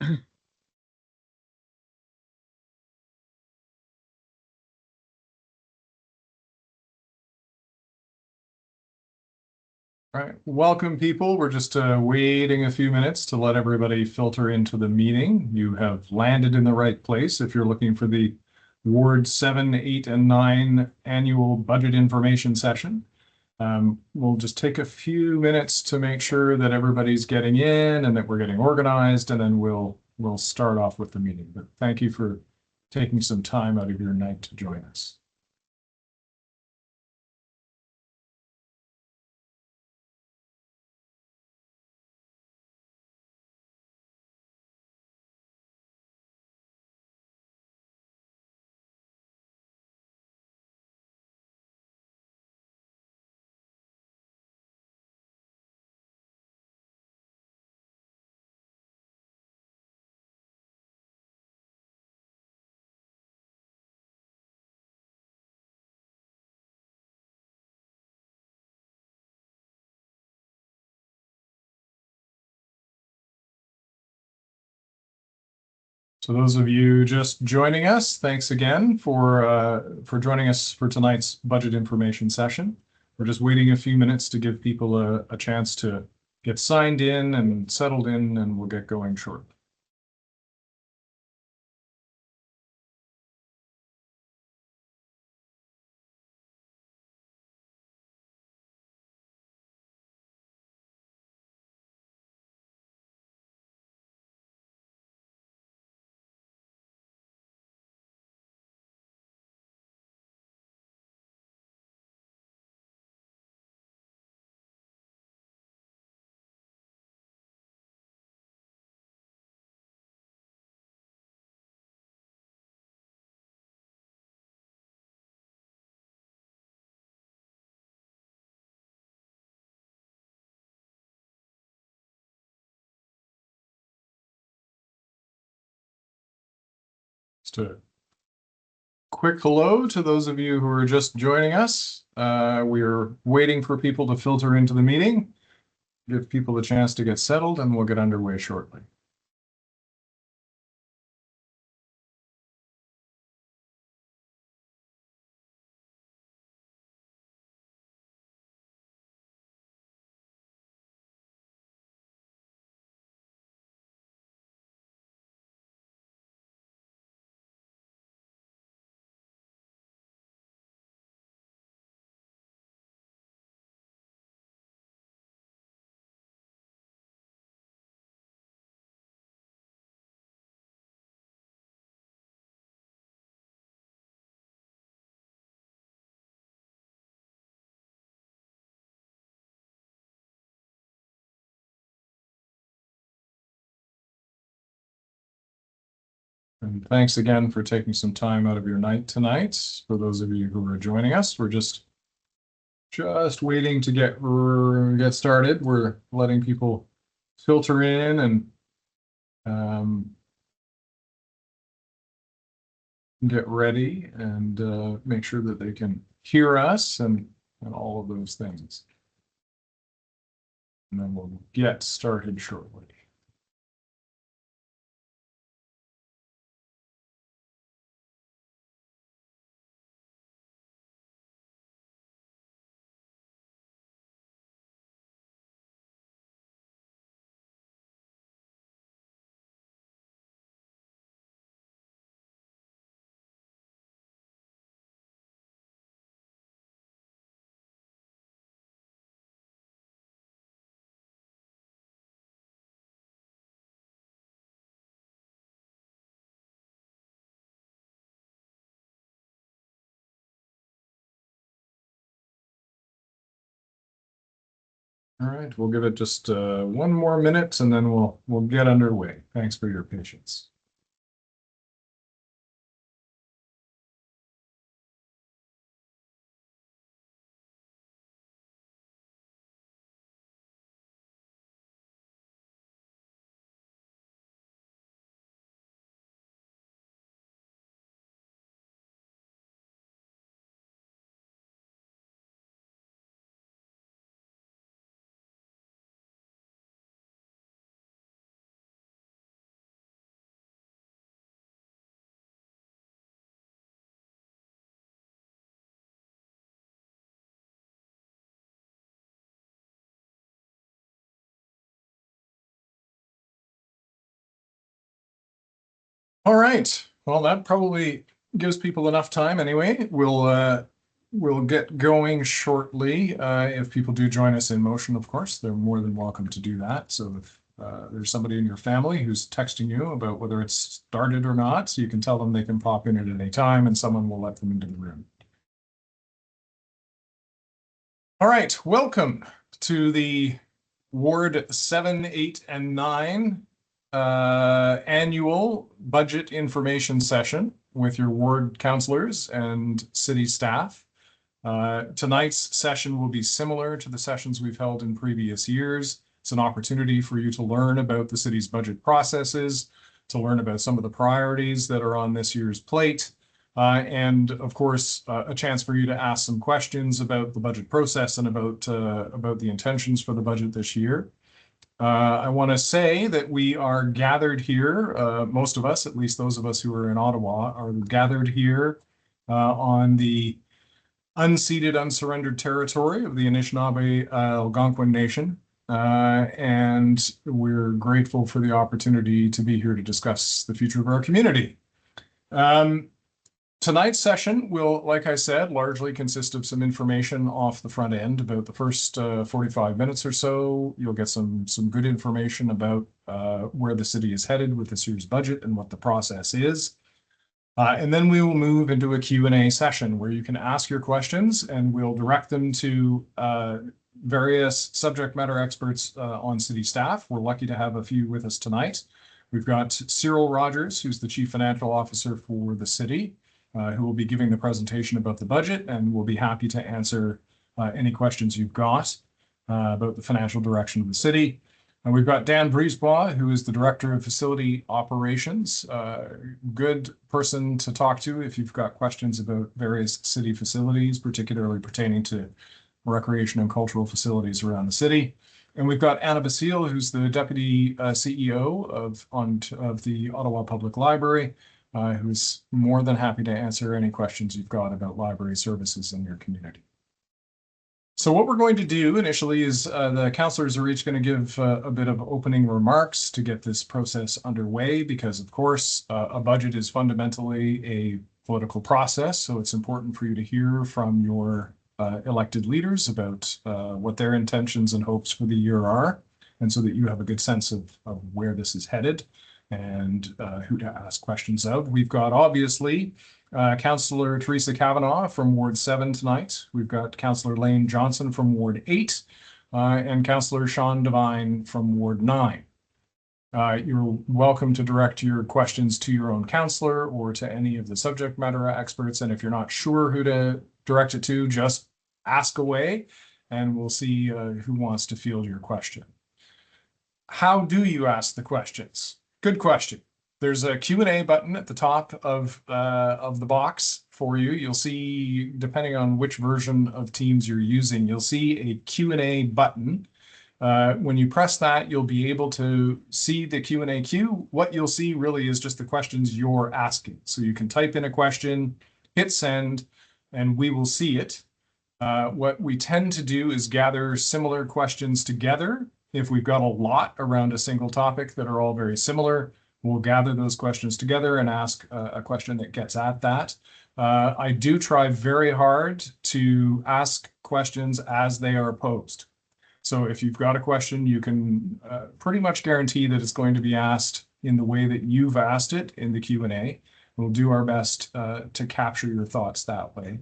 All right, welcome people. We're just waiting a few minutes to let everybody filter into the meeting. You have landed in the right place if you're looking for the Ward 7, 8, and 9 annual budget information session. We'll just take a few minutes to make sure that everybody's getting in and that we're getting organized, and then we'll start off with the meeting. But thank you for taking some time out of your night to join us. So those of you just joining us, thanks again for joining us for tonight's budget information session. We're just waiting a few minutes to give people a chance to get signed in and settled in, and we'll get going shortly. Just a quick hello to those of you who are just joining us. We are waiting for people to filter into the meeting, give people a chance to get settled, and we'll get underway shortly. And thanks again for taking some time out of your night tonight. For those of you who are joining us, we're just waiting to get started. We're letting people filter in and get ready and make sure that they can hear us and all of those things. And then we'll get started shortly. All right, we'll give it just one more minute and then we'll get underway. Thanks for your patience. All right. Well, that probably gives people enough time anyway. We'll get going shortly. If people do join us in motion, of course, they're more than welcome to do that. So if there's somebody in your family who's texting you about whether it's started or not, so you can tell them they can pop in at any time and someone will let them into the room. All right, welcome to the Ward 7, 8, and 9 annual budget information session with your ward councillors and city staff. Tonight's session will be similar to the sessions we've held in previous years. It's an opportunity for you to learn about the city's budget processes, to learn about some of the priorities that are on this year's plate, and of course, a chance for you to ask some questions about the budget process and about the intentions for the budget this year. I want to say that we are gathered here, most of us, at least those of us who are in Ottawa, are gathered here on the unceded, unsurrendered territory of the Anishinaabe Algonquin Nation. And we're grateful for the opportunity to be here to discuss the future of our community. Tonight's session will, like I said, largely consist of some information off the front end. About the first 45 minutes or so, you'll get some good information about where the city is headed with this year's budget and what the process is. And then we will move into a Q&A session where you can ask your questions and we'll direct them to various subject matter experts on city staff. We're lucky to have a few with us tonight. We've got Cyril Rogers, who's the Chief Financial Officer for the city, who will be giving the presentation about the budget, and we'll be happy to answer any questions you've got about the financial direction of the city. And we've got Dan Brisebois, who is the Director of Facility Operations. Good person to talk to if you've got questions about various city facilities, particularly pertaining to recreation and cultural facilities around the city. And we've got Anna Basile, who's the Deputy CEO of the Ottawa Public Library, who's more than happy to answer any questions you've got about library services in your community. So what we're going to do initially is the councillors are each going to give a bit of opening remarks to get this process underway, because of course a budget is fundamentally a political process. So it's important for you to hear from your elected leaders about what their intentions and hopes for the year are, and so that you have a good sense of where this is headed and who to ask questions of. We've got obviously Councillor Theresa Kavanagh from Ward 7 tonight. We've got Councillor Laine Johnson from Ward 8 and Councillor Sean Devine from Ward 9. You're welcome to direct your questions to your own councillor or to any of the subject matter experts. And if you're not sure who to direct it to, just ask away and we'll see who wants to field your question. How do you ask the questions? Good question. There's a Q&A button at the top of the box for you. You'll see, depending on which version of Teams you're using, you'll see a Q&A button. When you press that, you'll be able to see the Q&A queue. What you'll see really is just the questions you're asking. So you can type in a question, hit send, and we will see it. What we tend to do is gather similar questions together. If we've got a lot around a single topic that are all very similar, we'll gather those questions together and ask a question that gets at that. I do try very hard to ask questions as they are posed. So if you've got a question, you can pretty much guarantee that it's going to be asked in the way that you've asked it in the Q&A. We'll do our best to capture your thoughts that way.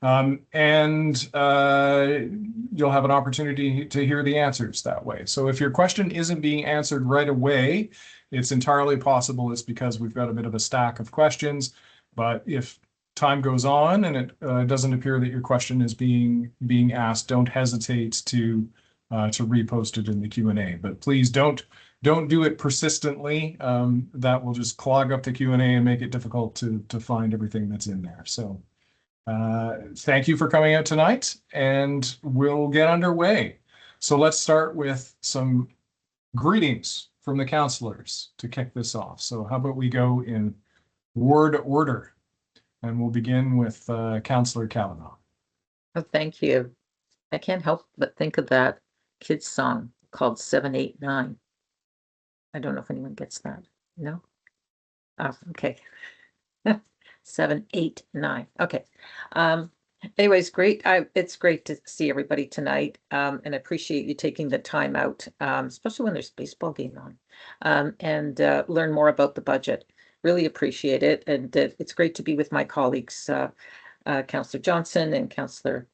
And you'll have an opportunity to hear the answers that way. So if your question isn't being answered right away, it's entirely possible it's because we've got a bit of a stack of questions. But if time goes on and it doesn't appear that your question is being asked, don't hesitate to repost it in the Q&A. But please don't do it persistently. That will just clog up the Q&A and make it difficult to find everything that's in there. So thank you for coming out tonight, and we'll get underway. So let's start with some greetings from the councillors to kick this off. So how about we go in ward order, and we'll begin with Councillor Kavanagh. Oh, thank you. I can't help but think of that kids song called 7, 8, 9. I don't know if anyone gets that. No? Oh, okay. 7, 8, 9. Okay. Anyways, great. It's great to see everybody tonight. And I appreciate you taking the time out, especially when there's a baseball game on, and learn more about the budget. Really appreciate it. And it's great to be with my colleagues, Councillor Johnson and Councillor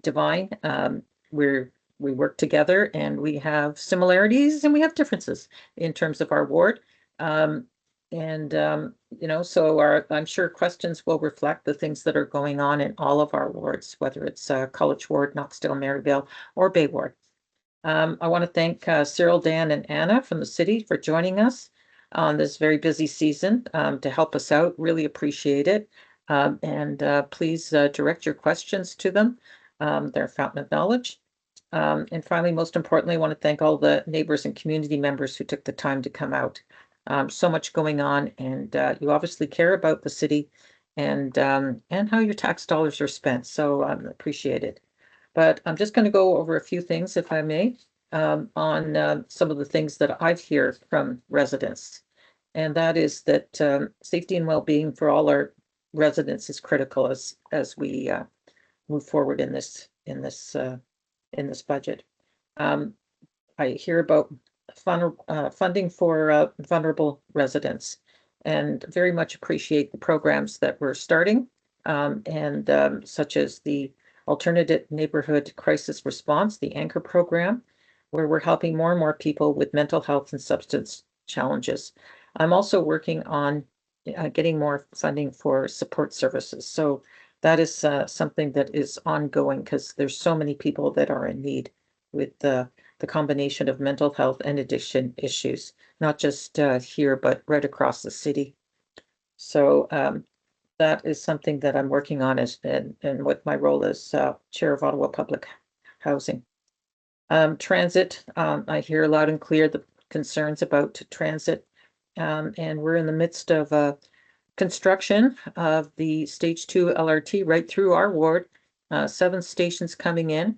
Devine. We work together and we have similarities and we have differences in terms of our ward. So I'm sure questions will reflect the things that are going on in all of our wards, whether it's College Ward, Knoxdale, Maryvale, or Bay Ward. I want to thank Cyril, Dan, and Anna from the city for joining us on this very busy season to help us out. Really appreciate it. Please direct your questions to them. They're a fountain of knowledge. And finally, most importantly, I want to thank all the neighbors and community members who took the time to come out. So much going on, and you obviously care about the city and how your tax dollars are spent. So appreciate it. But I'm just going to go over a few things, if I may, on some of the things that I've heard from residents. And that is that safety and well-being for all our residents is critical as we move forward in this budget. I hear about funding for vulnerable residents, and very much appreciate the programs that we're starting, such as the Alternative Neighborhood Crisis Response, the Anchor program, where we're helping more and more people with mental health and substance challenges. I'm also working on getting more funding for support services. So that is something that is ongoing because there's so many people that are in need with the combination of mental health and addiction issues, not just here, but right across the city. So that is something that I'm working on and what my role as Chair of Ottawa Public Housing. Transit, I hear loud and clear the concerns about transit, and we're in the midst of construction of the Stage 2 LRT right through our ward, 7 stations coming in.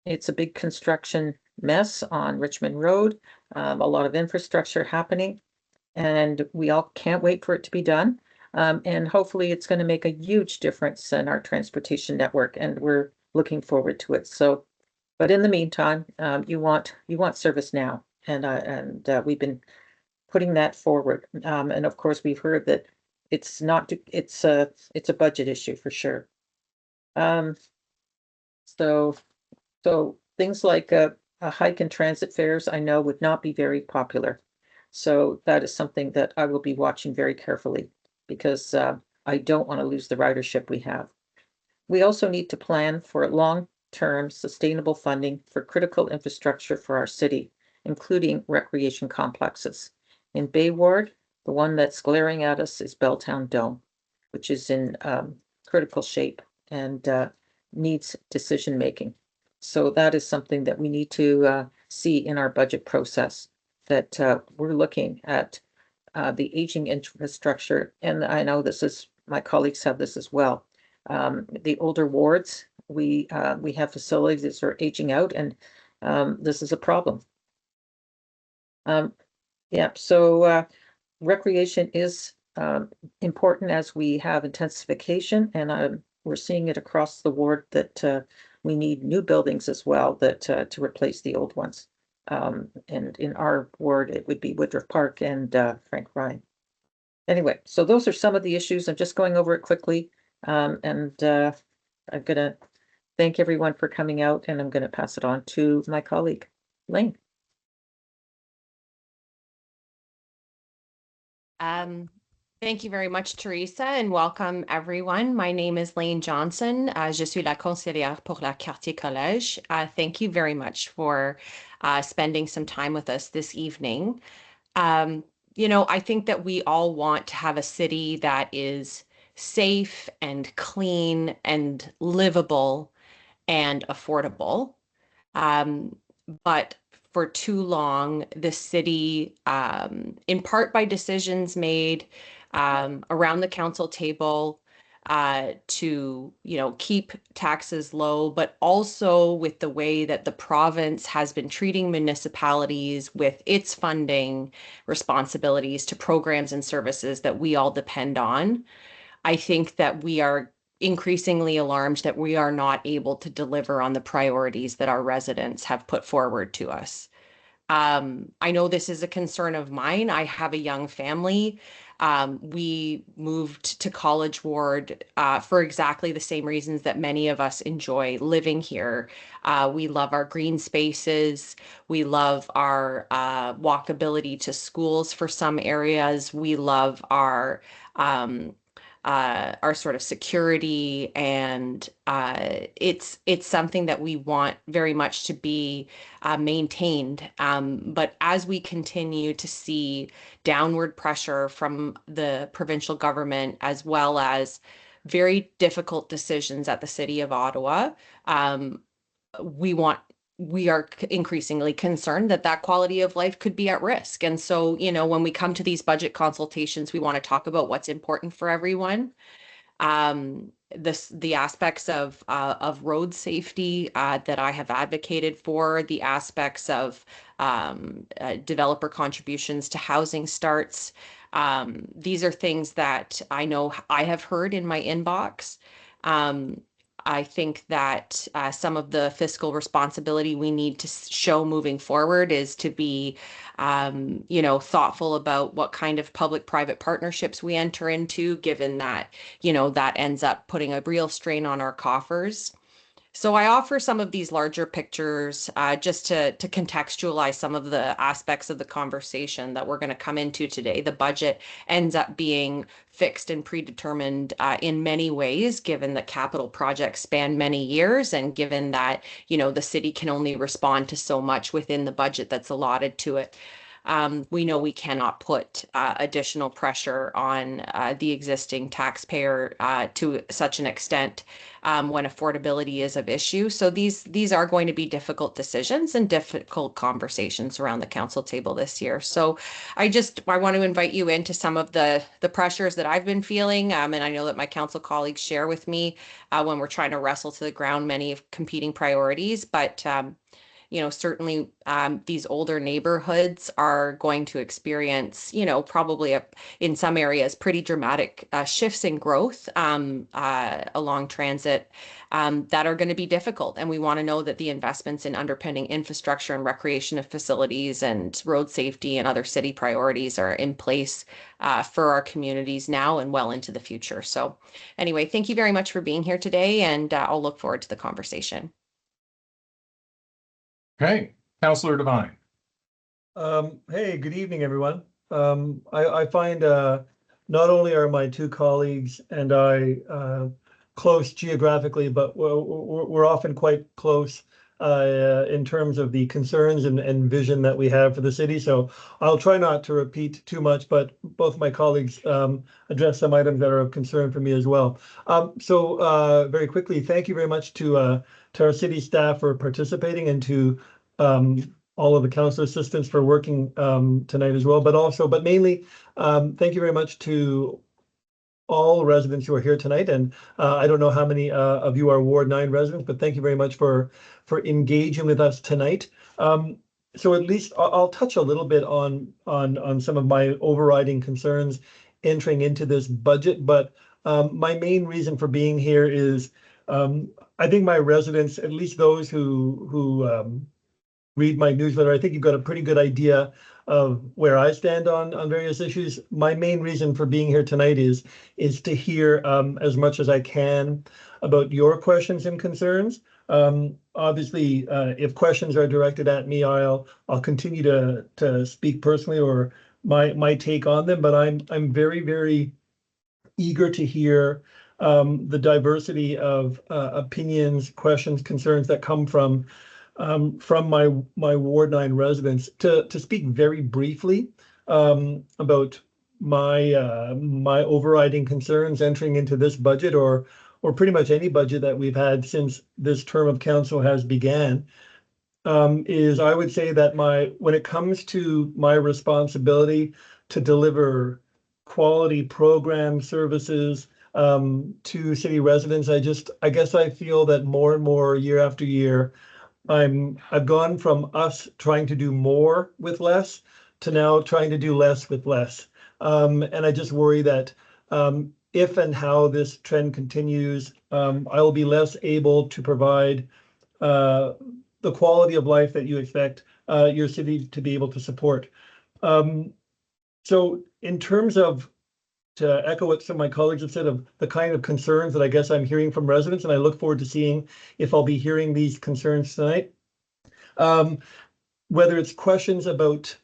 It's a big construction mess on Richmond Road, a lot of infrastructure happening, and we all can't wait for it to be done. And hopefully it's going to make a huge difference in our transportation network, and we're looking forward to it. So, but in the meantime, you want service now, and we've been putting that forward. And of course, we've heard that it's a budget issue for sure. So things like a hike in transit fares, I know would not be very popular. So that is something that I will be watching very carefully because I don't want to lose the ridership we have. We also need to plan for long-term sustainable funding for critical infrastructure for our city, including recreation complexes. In Bay Ward, the one that's glaring at us is Belltown Dome, which is in critical shape and needs decision-making. So that is something that we need to see in our budget process, that we're looking at the aging infrastructure. And I know my colleagues have this as well. The older wards, we have facilities that are aging out, and this is a problem. So recreation is important as we have intensification, and we're seeing it across the ward that we need new buildings as well that to replace the old ones. And in our ward, it would be Woodruff Park and Frank Ryan. Anyway, so those are some of the issues. I'm just going over it quickly. I'm gonna thank everyone for coming out, and I'm gonna pass it on to my colleague, Laine. Thank you very much, Theresa, and welcome everyone. My name is Laine Johnson. Je suis la conseillère pour la quartier collège. Thank you very much for spending some time with us this evening. I think that we all want to have a city that is safe and clean and livable and affordable. But for too long, the city, in part by decisions made around the council table, to, keep taxes low, but also with the way that the province has been treating municipalities with its funding responsibilities to programs and services that we all depend on. I think that we are increasingly alarmed that we are not able to deliver on the priorities that our residents have put forward to us. I know this is a concern of mine. I have a young family. We moved to College Ward for exactly the same reasons that many of us enjoy living here. We love our green spaces. We love our walkability to schools for some areas. We love our sort of security, and it's something that we want very much to be maintained. But as we continue to see downward pressure from the provincial government, as well as very difficult decisions at the City of Ottawa, we want we are increasingly concerned that that quality of life could be at risk. And so, when we come to these budget consultations, we want to talk about what's important for everyone. The aspects of road safety that I have advocated for, the aspects of developer contributions to housing starts. These are things that I know I have heard in my inbox. I think that some of the fiscal responsibility we need to show moving forward is to be, thoughtful about what kind of public-private partnerships we enter into, given that, that ends up putting a real strain on our coffers. So I offer some of these larger pictures just to contextualize some of the aspects of the conversation that we're going to come into today. The budget ends up being fixed and predetermined in many ways, given that capital projects span many years, and given that, the city can only respond to so much within the budget that's allotted to it. We know we cannot put additional pressure on the existing taxpayer to such an extent when affordability is of issue. So these are going to be difficult decisions and difficult conversations around the council table this year. So I want to invite you into some of the pressures that I've been feeling, and I know that my council colleagues share with me when we're trying to wrestle to the ground many competing priorities. But certainly these older neighborhoods are going to experience, probably in some areas, pretty dramatic shifts in growth along transit that are going to be difficult. And we want to know that the investments in underpinning infrastructure and recreation facilities and road safety and other city priorities are in place for our communities now and well into the future. So anyway, thank you very much for being here today, and I'll look forward to the conversation. Okay, Councillor Devine. Hey, good evening, everyone. I find not only are my two colleagues and I close geographically, but we're often quite close in terms of the concerns and vision that we have for the city. So I'll try not to repeat too much, but both my colleagues address some items that are of concern for me as well. So very quickly, thank you very much to our city staff for participating, and to all of the council assistants for working tonight as well. But mainly, thank you very much to all residents who are here tonight. And I don't know how many of you are Ward 9 residents, but thank you very much for engaging with us tonight. So at least I'll touch a little bit on some of my overriding concerns entering into this budget. But my main reason for being here is I think my residents, at least those who read my newsletter, I think you've got a pretty good idea of where I stand on various issues. My main reason for being here tonight is to hear as much as I can about your questions and concerns. Obviously, if questions are directed at me, I'll continue to speak personally or my take on them. But I'm very, very eager to hear the diversity of opinions, questions, concerns that come from my Ward 9 residents. To speak very briefly about my overriding concerns entering into this budget, or pretty much any budget that we've had since this term of council has began, is I would say that when it comes to my responsibility to deliver quality program services to city residents. I guess I feel that more and more year after year, I've gone from us trying to do more with less to now trying to do less with less. And I just worry that if and how this trend continues, I will be less able to provide the quality of life that you expect your city to be able to support. So in terms of, to echo what some of my colleagues have said, of the kind of concerns that I guess I'm hearing from residents, and I look forward to seeing if I'll be hearing these concerns tonight. Whether it's questions about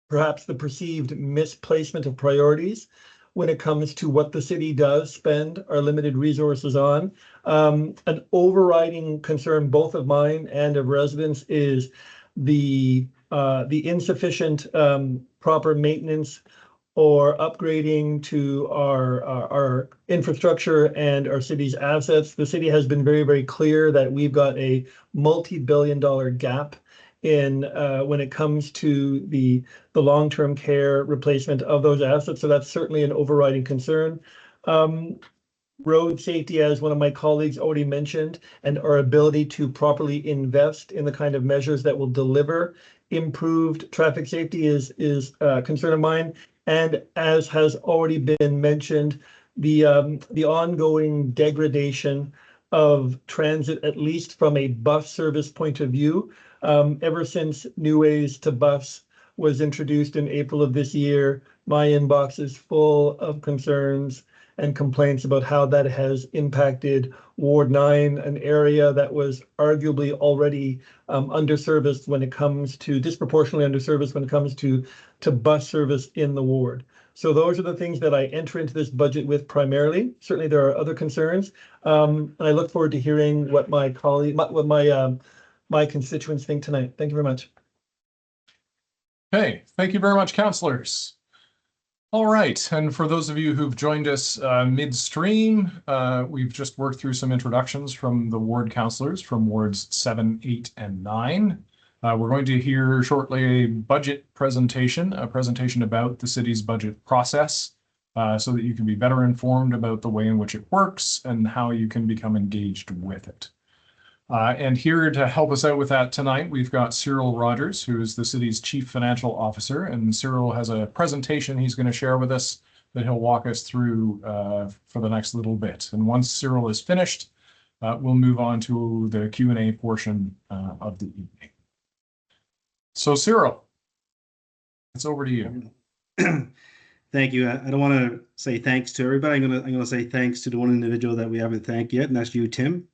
perhaps the perceived misplacement of priorities when it comes to what the city does spend our limited resources on. An overriding concern, both of mine and of residents, is the insufficient proper maintenance or upgrading to our infrastructure and our city's assets. The city has been very, very clear that we've got a multi-billion-dollar gap in when it comes to the long-term care replacement of those assets. So that's certainly an overriding concern. Road safety, as one of my colleagues already mentioned, and our ability to properly invest in the kind of measures that will deliver improved traffic safety is a concern of mine. And as has already been mentioned, the ongoing degradation of transit, at least from a bus service point of view. Ever since New Ways to Bus was introduced in April of this year, my inbox is full of concerns and complaints about how that has impacted Ward 9, an area that was arguably already underserviced when it comes to, disproportionately underserviced when it comes to bus service in the ward. So those are the things that I enter into this budget with primarily. Certainly there are other concerns. And I look forward to hearing what my colleague, my constituents think tonight. Thank you very much. Okay, thank you very much, councillors. All right, and for those of you who've joined us midstream, we've just worked through some introductions from the ward councillors from wards 7, 8, and 9. We're going to hear shortly a budget presentation, a presentation about the city's budget process, so that you can be better informed about the way in which it works and how you can become engaged with it. And here to help us out with that tonight, we've got Cyril Rogers, who is the city's Chief Financial Officer. And Cyril has a presentation he's going to share with us that he'll walk us through for the next little bit. And once Cyril is finished, we'll move on to the Q&A portion of the evening. So Cyril, it's over to you. Thank you. I don't want to say thanks to everybody. I'm gonna say thanks to the one individual that we haven't thanked yet, and that's you, Tim.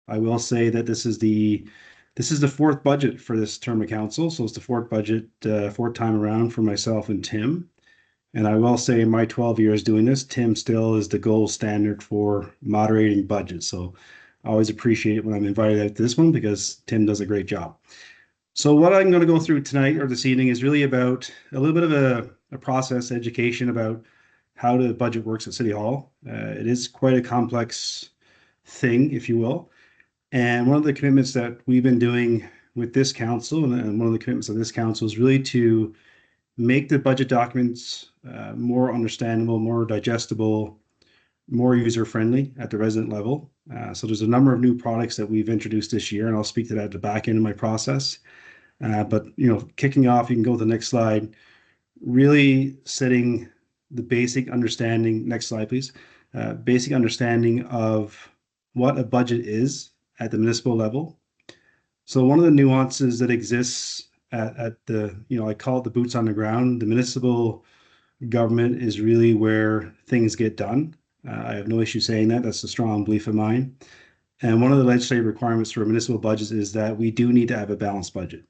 I will say that this is the fourth budget for this term of council, so it's the fourth budget, fourth time around for myself and Tim. And I will say in my 12 years doing this, Tim still is the gold standard for moderating budgets. So I always appreciate it when I'm invited out to this one because Tim does a great job. So what I'm going to go through tonight or this evening is really about a little bit of a process education about how the budget works at City Hall. It is quite a complex thing, if you will. And one of the commitments that we've been doing with this council, and one of the commitments of this council, is really to make the budget documents more understandable, more digestible, more user-friendly at the resident level. So there's a number of new products that we've introduced this year, and I'll speak to that at the back end of my process. But kicking off, you can go to the next slide, really setting the basic understanding, next slide please, basic understanding of what a budget is at the municipal level. So one of the nuances that exists at the, I call it the boots on the ground, the municipal government is really where things get done. I have no issue saying that. That's a strong belief of mine. And one of the legislative requirements for municipal budgets is that we do need to have a balanced budget.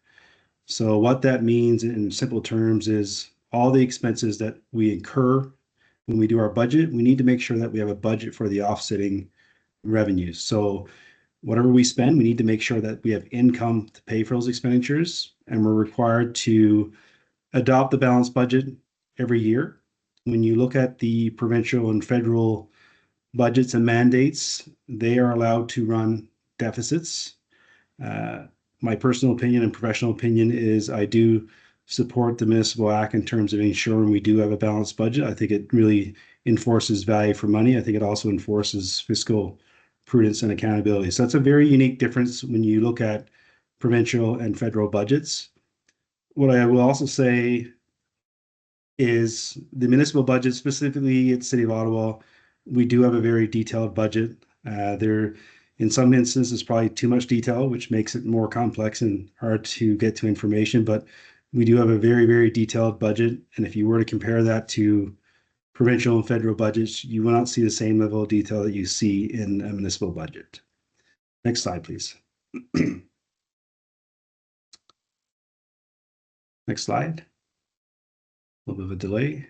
So what that means in simple terms is all the expenses that we incur when we do our budget, we need to make sure that we have a budget for the offsetting revenues. So whatever we spend, we need to make sure that we have income to pay for those expenditures, and we're required to adopt the balanced budget every year. When you look at the provincial and federal budgets and mandates, they are allowed to run deficits. My personal opinion and professional opinion is I do support the municipal act in terms of ensuring we do have a balanced budget. I think it really enforces value for money. I think it also enforces fiscal prudence and accountability. So that's a very unique difference when you look at provincial and federal budgets. What I will also say is the municipal budget, specifically at City of Ottawa, we do have a very detailed budget. There, in some instances, probably too much detail, which makes it more complex and hard to get to information. But we do have a very, very detailed budget. And if you were to compare that to provincial and federal budgets, you will not see the same level of detail that you see in a municipal budget. Next slide, please. Next slide. A little bit of a delay.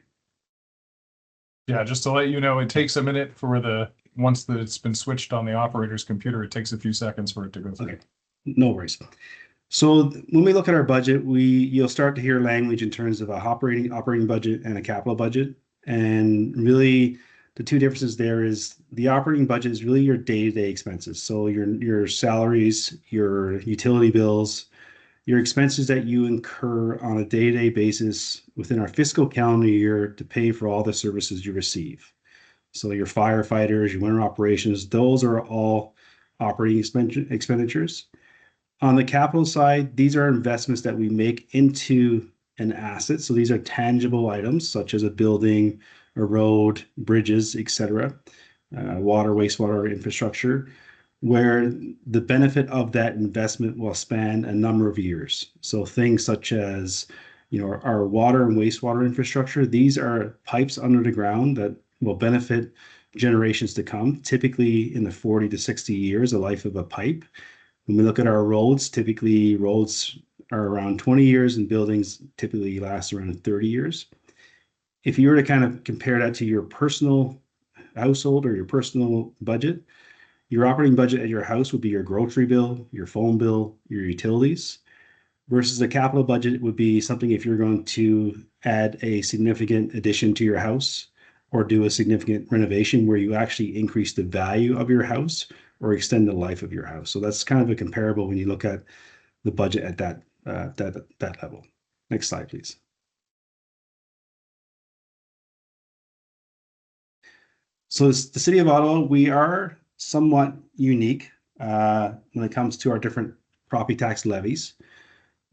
Yeah, just to let you know, it takes a minute for once that it's been switched on the operator's computer, it takes a few seconds for it to go through. Okay, no worries. So when we look at our budget, you'll start to hear language in terms of a operating budget and a capital budget. And really the two differences there is the operating budget is really your day-to-day expenses. So your salaries, your utility bills, your expenses that you incur on a day-to-day basis within our fiscal calendar year to pay for all the services you receive. So your firefighters, your winter operations, those are all operating expenditures. On the capital side, these are investments that we make into an asset. So these are tangible items such as a building, a road, bridges, etc., water, wastewater infrastructure, where the benefit of that investment will span a number of years. So things such as, our water and wastewater infrastructure, these are pipes under the ground that will benefit generations to come, typically in the 40 to 60 years, the life of a pipe. When we look at our roads, typically roads are around 20 years and buildings typically last around 30 years. If you were to kind of compare that to your personal household or your personal budget, your operating budget at your house would be your grocery bill, your phone bill, your utilities, versus a capital budget would be something if you're going to add a significant addition to your house or do a significant renovation where you actually increase the value of your house or extend the life of your house. So that's kind of a comparable when you look at the budget at that level. Next slide, please. So the City of Ottawa, we are somewhat unique when it comes to our different property tax levies.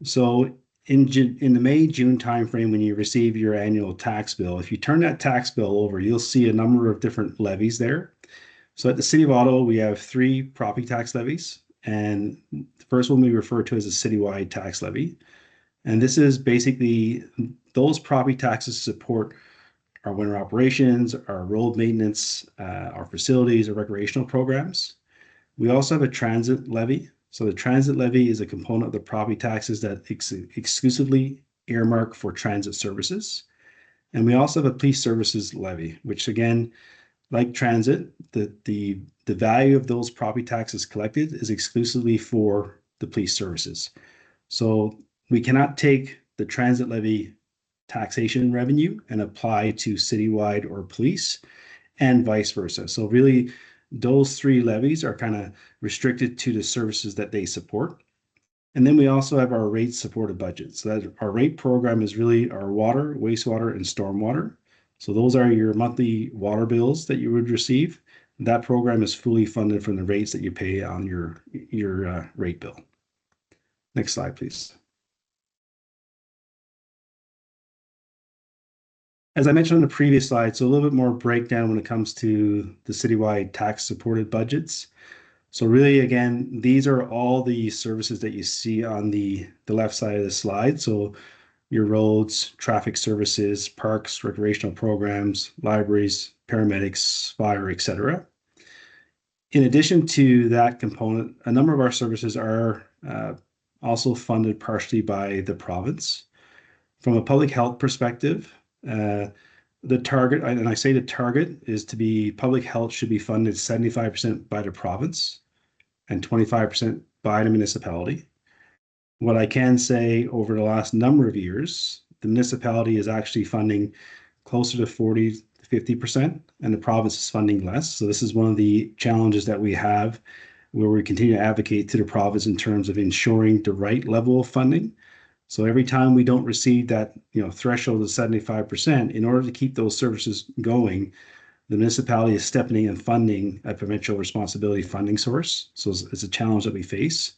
So in the May-June timeframe, when you receive your annual tax bill, if you turn that tax bill over, you'll see a number of different levies there. So at the City of Ottawa, we have 3 property tax levies, and the first one we refer to as a citywide tax levy. And this is basically those property taxes support our winter operations, our road maintenance, our facilities, our recreational programs. We also have a transit levy. So the transit levy is a component of the property taxes that exclusively earmark for transit services. And we also have a police services levy, which again, like transit, the value of those property taxes collected is exclusively for the police services. So we cannot take the transit levy taxation revenue and apply to citywide or police and vice versa. So really those 3 levies are kind of restricted to the services that they support. And then we also have our rate supported budget. So that our rate program is really our water, wastewater, and stormwater. So those are your monthly water bills that you would receive. That program is fully funded from the rates that you pay on your rate bill. Next slide, please. As I mentioned on the previous slide, so a little bit more breakdown when it comes to the citywide tax supported budgets. So really, again, these are all the services that you see on the left side of the slide. So your roads, traffic services, parks, recreational programs, libraries, paramedics, fire, etc. In addition to that component, a number of our services are also funded partially by the province. From a public health perspective, the target, and I say the target, is to be public health should be funded 75% by the province and 25% by the municipality. What I can say over the last number of years, the municipality is actually funding closer to 40 to 50%, and the province is funding less. So this is one of the challenges that we have where we continue to advocate to the province in terms of ensuring the right level of funding. So every time we don't receive that, threshold of 75%, in order to keep those services going, the municipality is stepping in and funding a provincial responsibility funding source. So it's a challenge that we face.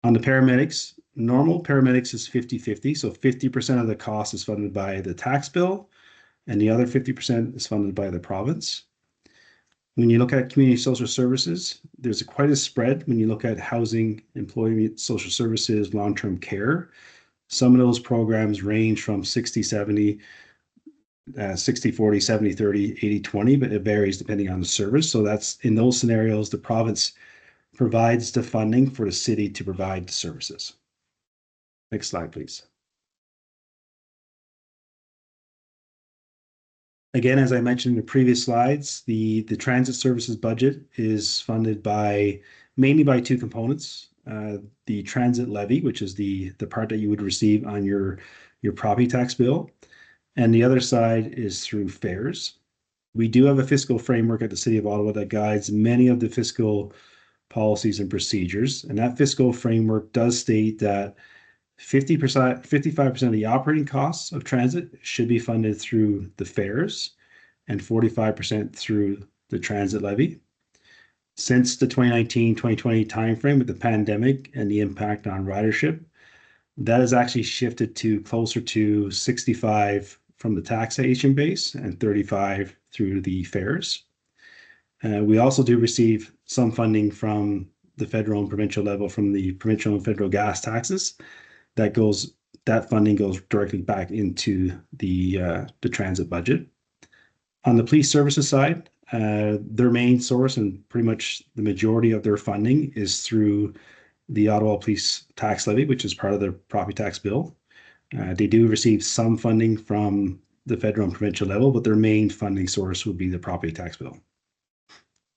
On the paramedics, normal paramedics is 50-50. So 50% of the cost is funded by the tax bill, and the other 50% is funded by the province. When you look at community social services, there's quite a spread when you look at housing, employment, social services, long-term care. Some of those programs range from 60-70, 60-40, 70-30, 80-20, but it varies depending on the service. So that's in those scenarios, the province provides the funding for the city to provide the services. Next slide, please. Again, as I mentioned in the previous slides, the transit services budget is funded mainly by two components. The transit levy, which is the part that you would receive on your property tax bill. And the other side is through fares. We do have a fiscal framework at the City of Ottawa that guides many of the fiscal policies and procedures. And that fiscal framework does state that 55% of the operating costs of transit should be funded through the fares and 45% through the transit levy. Since the 2019-2020 timeframe with the pandemic and the impact on ridership, that has actually shifted to closer to 65 from the taxation base and 35 through the fares. We also do receive some funding from the federal and provincial level from the provincial and federal gas taxes. That funding goes directly back into the transit budget. On the police services side, their main source and pretty much the majority of their funding is through the Ottawa Police Tax Levy, which is part of their property tax bill. They do receive some funding from the federal and provincial level, but their main funding source would be the property tax bill.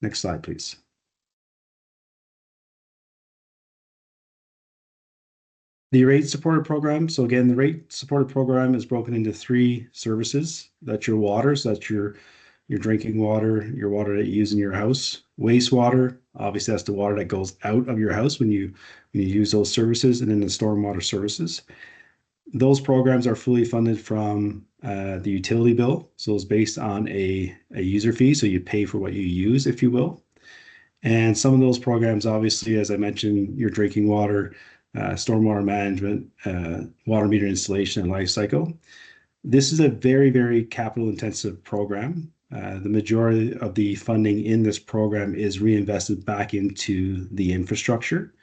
Next slide, please. The rate supported program. So again, the rate supported program is broken into three services. That's your water. So that's your drinking water, your water that you use in your house. Wastewater, obviously that's the water that goes out of your house when you use those services, and then the stormwater services. Those programs are fully funded from the utility bill. So it's based on a user fee. So you pay for what you use, if you will. And some of those programs, obviously, as I mentioned, your drinking water, stormwater management, water meter installation, and life cycle. This is a very, very capital intensive program. The majority of the funding in this program is reinvested back into the infrastructure.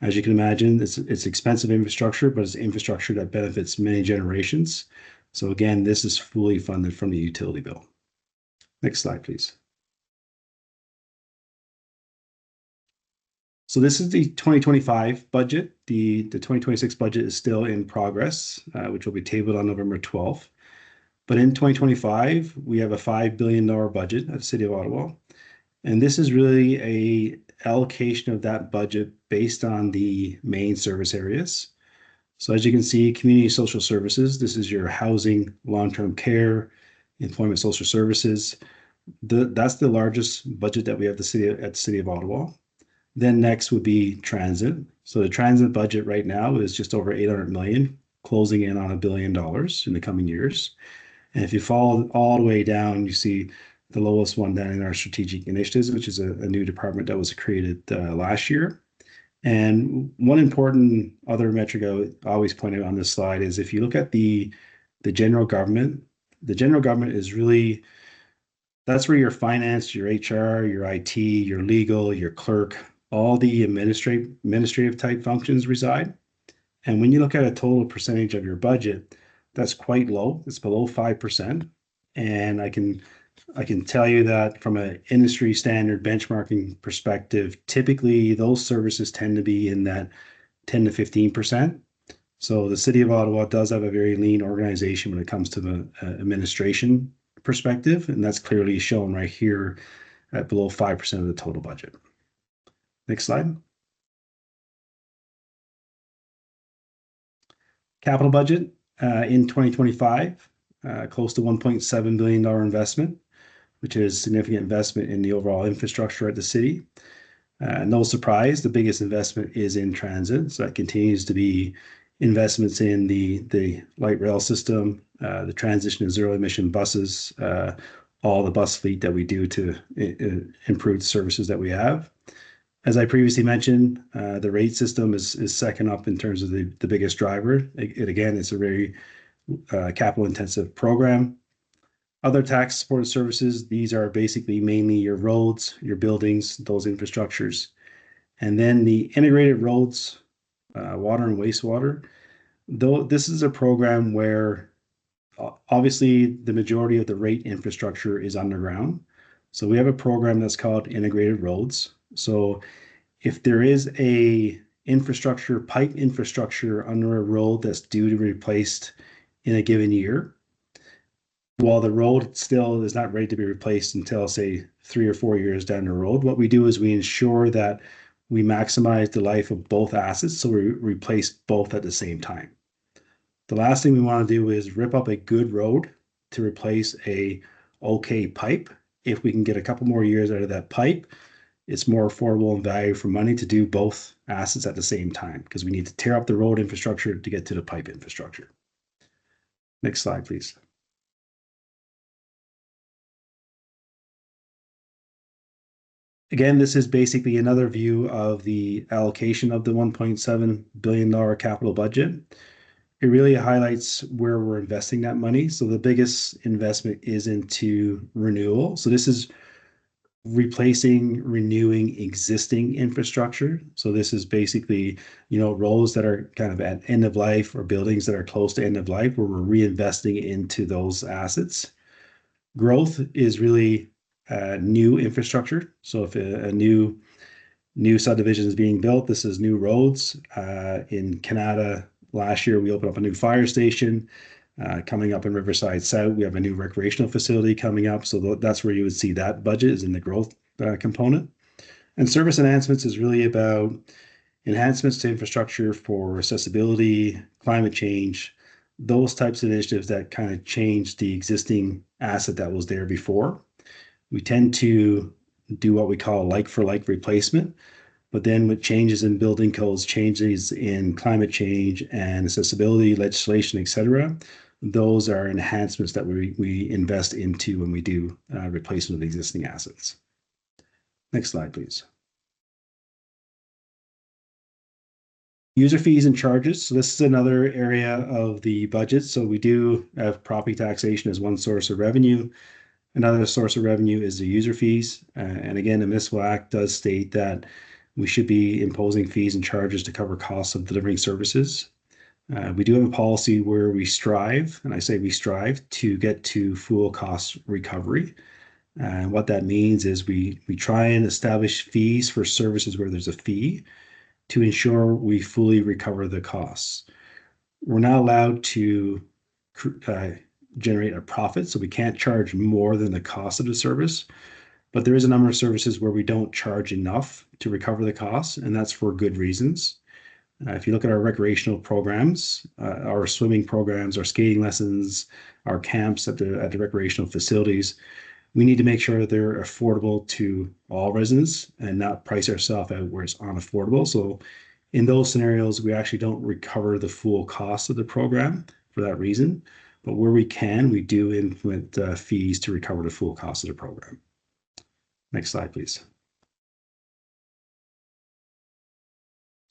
As you can imagine, it's expensive infrastructure, but it's infrastructure that benefits many generations. So again, this is fully funded from the utility bill. Next slide, please. So this is the 2025 budget. The 2026 budget is still in progress, which will be tabled on November 12th. But in 2025, we have a $5 billion budget at the City of Ottawa. And this is really a allocation of that budget based on the main service areas. So as you can see, community social services, this is your housing, long-term care, employment social services. That's the largest budget that we have at the City of Ottawa. Then next would be transit. So the transit budget right now is just over 800 million, closing in on $1 billion in the coming years. And if you fall all the way down, you see the lowest one down in our strategic initiatives, which is a new department that was created last year. And one important other metric I always point out on this slide is if you look at the general government is really, that's where your finance, your HR, your IT, your legal, your clerk, all the administrative type functions reside. And when you look at a total percentage of your budget, that's quite low. It's below 5%. And I can tell you that from an industry standard benchmarking perspective, typically those services tend to be in that 10 to 15%. So the City of Ottawa does have a very lean organization when it comes to the administration perspective, and that's clearly shown right here at below 5% of the total budget. Next slide. Capital budget in 2025, close to $1.7 billion investment, which is significant investment in the overall infrastructure at the city. No surprise, the biggest investment is in transit. So that continues to be investments in the light rail system, the transition to zero emission buses, all the bus fleet that we do to improve the services that we have. As I previously mentioned, the rate system is second up in terms of the biggest driver. Again, it's a very capital intensive program. Other tax supported services, these are basically mainly your roads, your buildings, those infrastructures. And then the integrated roads, water and wastewater, though this is a program where obviously the majority of the rate infrastructure is underground. So we have a program that's called integrated roads. So if there is a pipe infrastructure under a road that's due to be replaced in a given year, while the road still is not ready to be replaced until, say, 3 or 4 years down the road, what we do is we ensure that we maximize the life of both assets, so we replace both at the same time. The last thing we want to do is rip up a good road to replace a okay pipe. If we can get a couple more years out of that pipe, it's more affordable and value for money to do both assets at the same time, because we need to tear up the road infrastructure to get to the pipe infrastructure. Next slide, please. Again, this is basically another view of the allocation of the $1.7 billion capital budget. It really highlights where we're investing that money. So the biggest investment is into renewal. So this is renewing existing infrastructure. So this is basically, roads that are kind of at end of life or buildings that are close to end of life, where we're reinvesting into those assets. Growth is really new infrastructure. So if a new subdivision is being built, this is new roads. In Canada, last year we opened up a new fire station. Coming up in Riverside South, we have a new recreational facility coming up. So that's where you would see that budget is in the growth component. And service enhancements is really about enhancements to infrastructure for accessibility, climate change, those types of initiatives that kind of change the existing asset that was there before. We tend to do what we call like-for-like replacement, but then with changes in building codes, changes in climate change and accessibility legislation, etc., those are enhancements that we invest into when we do replacement of existing assets. Next slide, please. User fees and charges. So this is another area of the budget. So we do have property taxation as one source of revenue. Another source of revenue is the user fees. And again, the Municipal Act does state that we should be imposing fees and charges to cover costs of delivering services. We do have a policy where we strive, and I say we strive, to get to full cost recovery. And what that means is we try and establish fees for services where there's a fee to ensure we fully recover the costs. We're not allowed to generate a profit, so we can't charge more than the cost of the service. But there is a number of services where we don't charge enough to recover the costs, and that's for good reasons. If you look at our recreational programs, our swimming programs, our skating lessons, our camps at the recreational facilities, we need to make sure that they're affordable to all residents and not price ourselves out where it's unaffordable. So in those scenarios, we actually don't recover the full cost of the program for that reason. But where we can, we do implement fees to recover the full cost of the program. Next slide, please.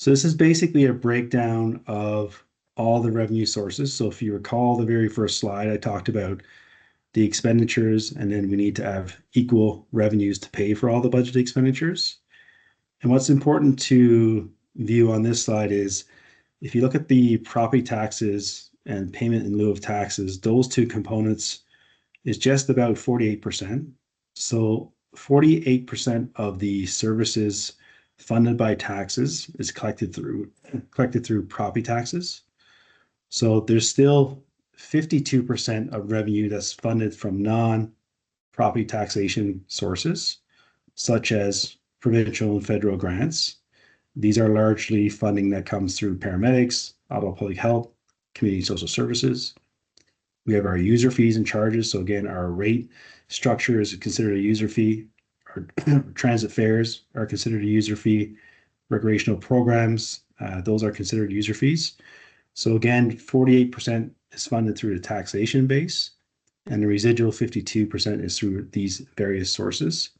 So this is basically a breakdown of all the revenue sources. So if you recall the very first slide, I talked about the expenditures, and then we need to have equal revenues to pay for all the budget expenditures. And what's important to view on this slide is if you look at the property taxes and payment in lieu of taxes, those two components is just about 48%. So 48% of the services funded by taxes is collected through property taxes. So there's still 52% of revenue that's funded from non-property taxation sources, such as provincial and federal grants. These are largely funding that comes through paramedics, Ottawa Public Health, community social services. We have our user fees and charges. So again, our rate structure is considered a user fee. Our transit fares are considered a user fee. Recreational programs, those are considered user fees. So again, 48% is funded through the taxation base, and the residual 52% is through these various sources.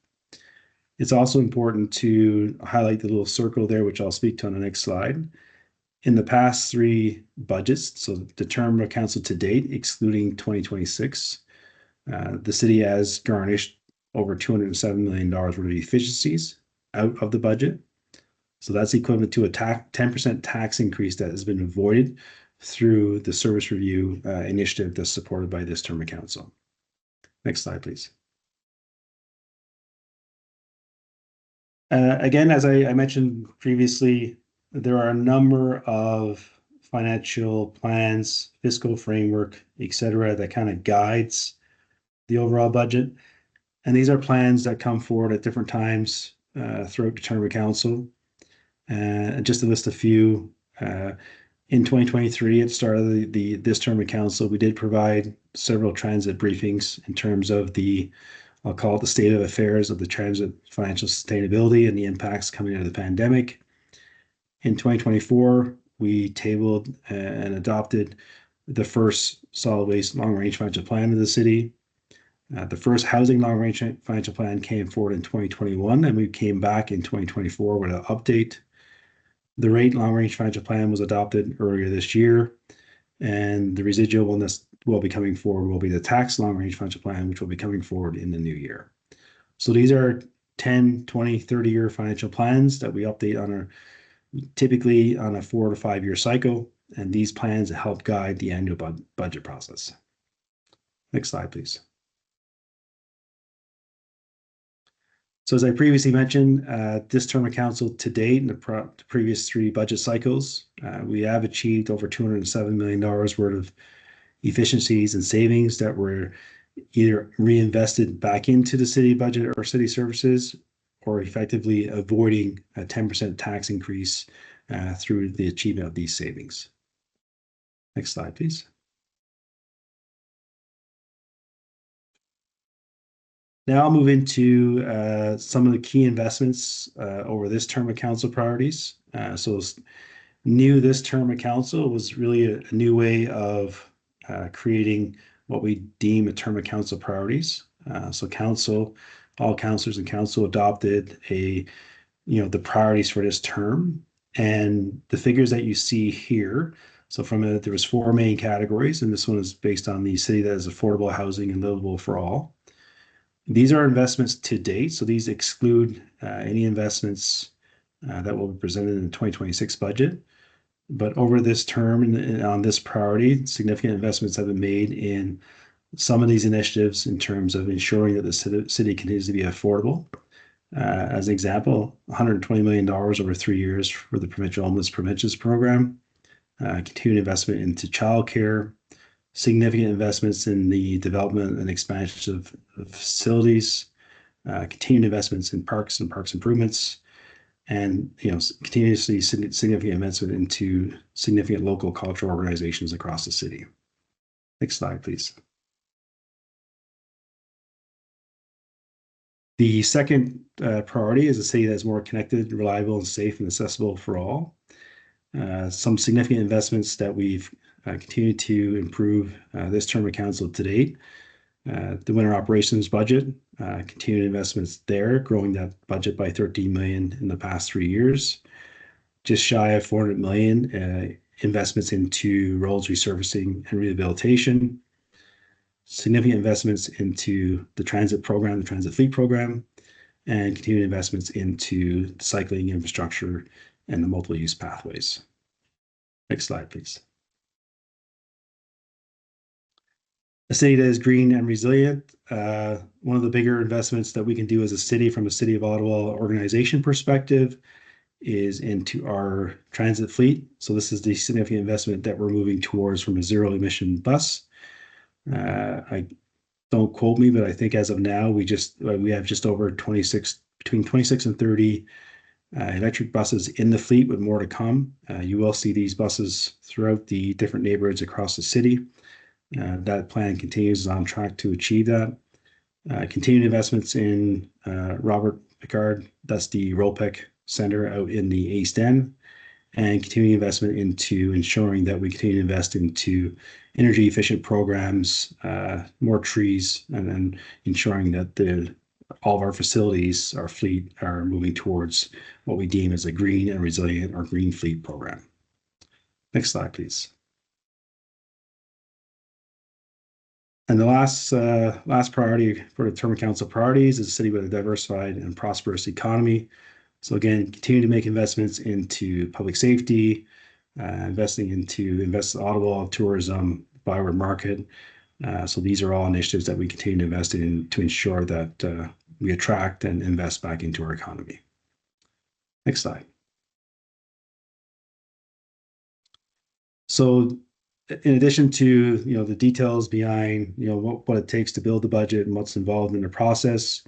It's also important to highlight the little circle there, which I'll speak to on the next slide. In the past 3 budgets, so the term of council to date, excluding 2026, the city has garnished over $207 million worth of efficiencies out of the budget. So that's equivalent to a 10% tax increase that has been avoided through the service review initiative that's supported by this term of council. Next slide, please. Again, as I mentioned previously, there are a number of financial plans, fiscal framework, etc., that kind of guides the overall budget. And these are plans that come forward at different times throughout the term of council. Just to list a few, in 2023, at the start of this term of council, we did provide several transit briefings in terms of I'll call it the state of affairs of the transit financial sustainability and the impacts coming out of the pandemic. In 2024, we tabled and adopted the first solid waste long-range financial plan of the city. The first housing long-range financial plan came forward in 2021, and we came back in 2024 with an update. The rate long-range financial plan was adopted earlier this year, and the residual one that will be coming forward will be the tax long-range financial plan, which will be coming forward in the new year. So these are 10, 20, 30-year financial plans that we update typically on a 4 to 5 year cycle, and these plans help guide the annual budget process. Next slide, please. So as I previously mentioned, this term of council to date in the previous 3 budget cycles, we have achieved over $207 million worth of efficiencies and savings that were either reinvested back into the city budget or city services, or effectively avoiding a 10% tax increase through the achievement of these savings. Next slide, please. Now I'll move into some of the key investments over this term of council priorities. So new this term of council was really a new way of creating what we deem a term of council priorities. So all councillors and council adopted the priorities for this term, and the figures that you see here. So there was 4 main categories, and this one is based on the city that is affordable housing and livable for all. These are investments to date, so these exclude any investments that will be presented in the 2026 budget. But over this term and on this priority, significant investments have been made in some of these initiatives in terms of ensuring that the city continues to be affordable. As an example, $120 million over 3 years for the Provincial Homeless Provincials Program, continued investment into childcare, significant investments in the development and expansion of facilities, continued investments in parks and parks improvements, and continuously significant investment into significant local cultural organizations across the city. Next slide, please. The second priority is a city that's more connected, reliable, and safe and accessible for all. Some significant investments that we've continued to improve this term of council to date. The winter operations budget, continued investments there, growing that budget by $13 million in the past 3 years. Just shy of $400 million investments into roads resurfacing and rehabilitation. Significant investments into the transit program, the transit fleet program, and continued investments into cycling infrastructure and the multiple use pathways. Next slide, please. A city that is green and resilient. One of the bigger investments that we can do as a city from a City of Ottawa organization perspective is into our transit fleet. So this is the significant investment that we're moving towards from a zero emission bus. I don't quote me, but I think as of now, we have just over between 26 and 30 electric buses in the fleet, with more to come. You will see these buses throughout the different neighborhoods across the city. That plan continues, is on track to achieve that. Continued investments in Robert Picard, that's the ROPEC Center out in the East End, and continuing investment into ensuring that we continue to invest into energy efficient programs, more trees, and then ensuring that all of our facilities, our fleet, are moving towards what we deem as a green and resilient or green fleet program. Next slide, please. And the last priority for the term of council priorities is a city with a diversified and prosperous economy. So again, continue to make investments into public safety, investing into Ottawa tourism, byward market. So these are all initiatives that we continue to invest in to ensure that we attract and invest back into our economy. Next slide. So in addition to the details behind what it takes to build the budget and what's involved in the process,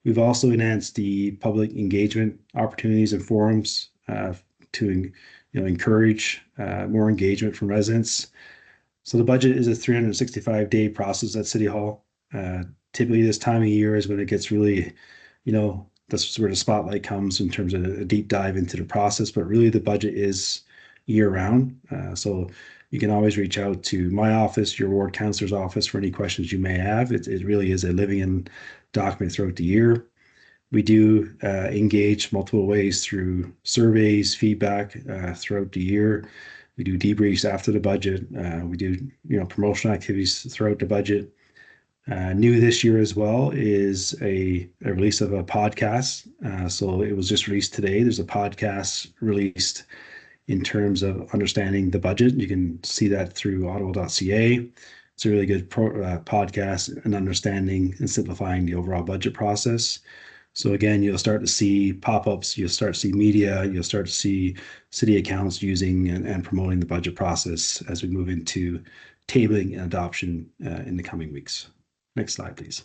we've also enhanced the public engagement opportunities and forums to encourage more engagement from residents. So the budget is a 365-day process at City Hall. Typically this time of year is when it gets really, that's where the spotlight comes in terms of a deep dive into the process, but really the budget is year round. So you can always reach out to my office, your ward councillor's office, for any questions you may have. It really is a living in document throughout the year. We do engage multiple ways through surveys, feedback throughout the year. We do debriefs after the budget. We do promotional activities throughout the budget. New this year as well is a release of a podcast. So it was just released today. There's a podcast released in terms of understanding the budget. You can see that through ottawa.ca. It's a really good podcast and understanding and simplifying the overall budget process. So again, you'll start to see pop-ups, you'll start to see media, you'll start to see city accounts using and promoting the budget process as we move into tabling and adoption in the coming weeks. Next slide, please.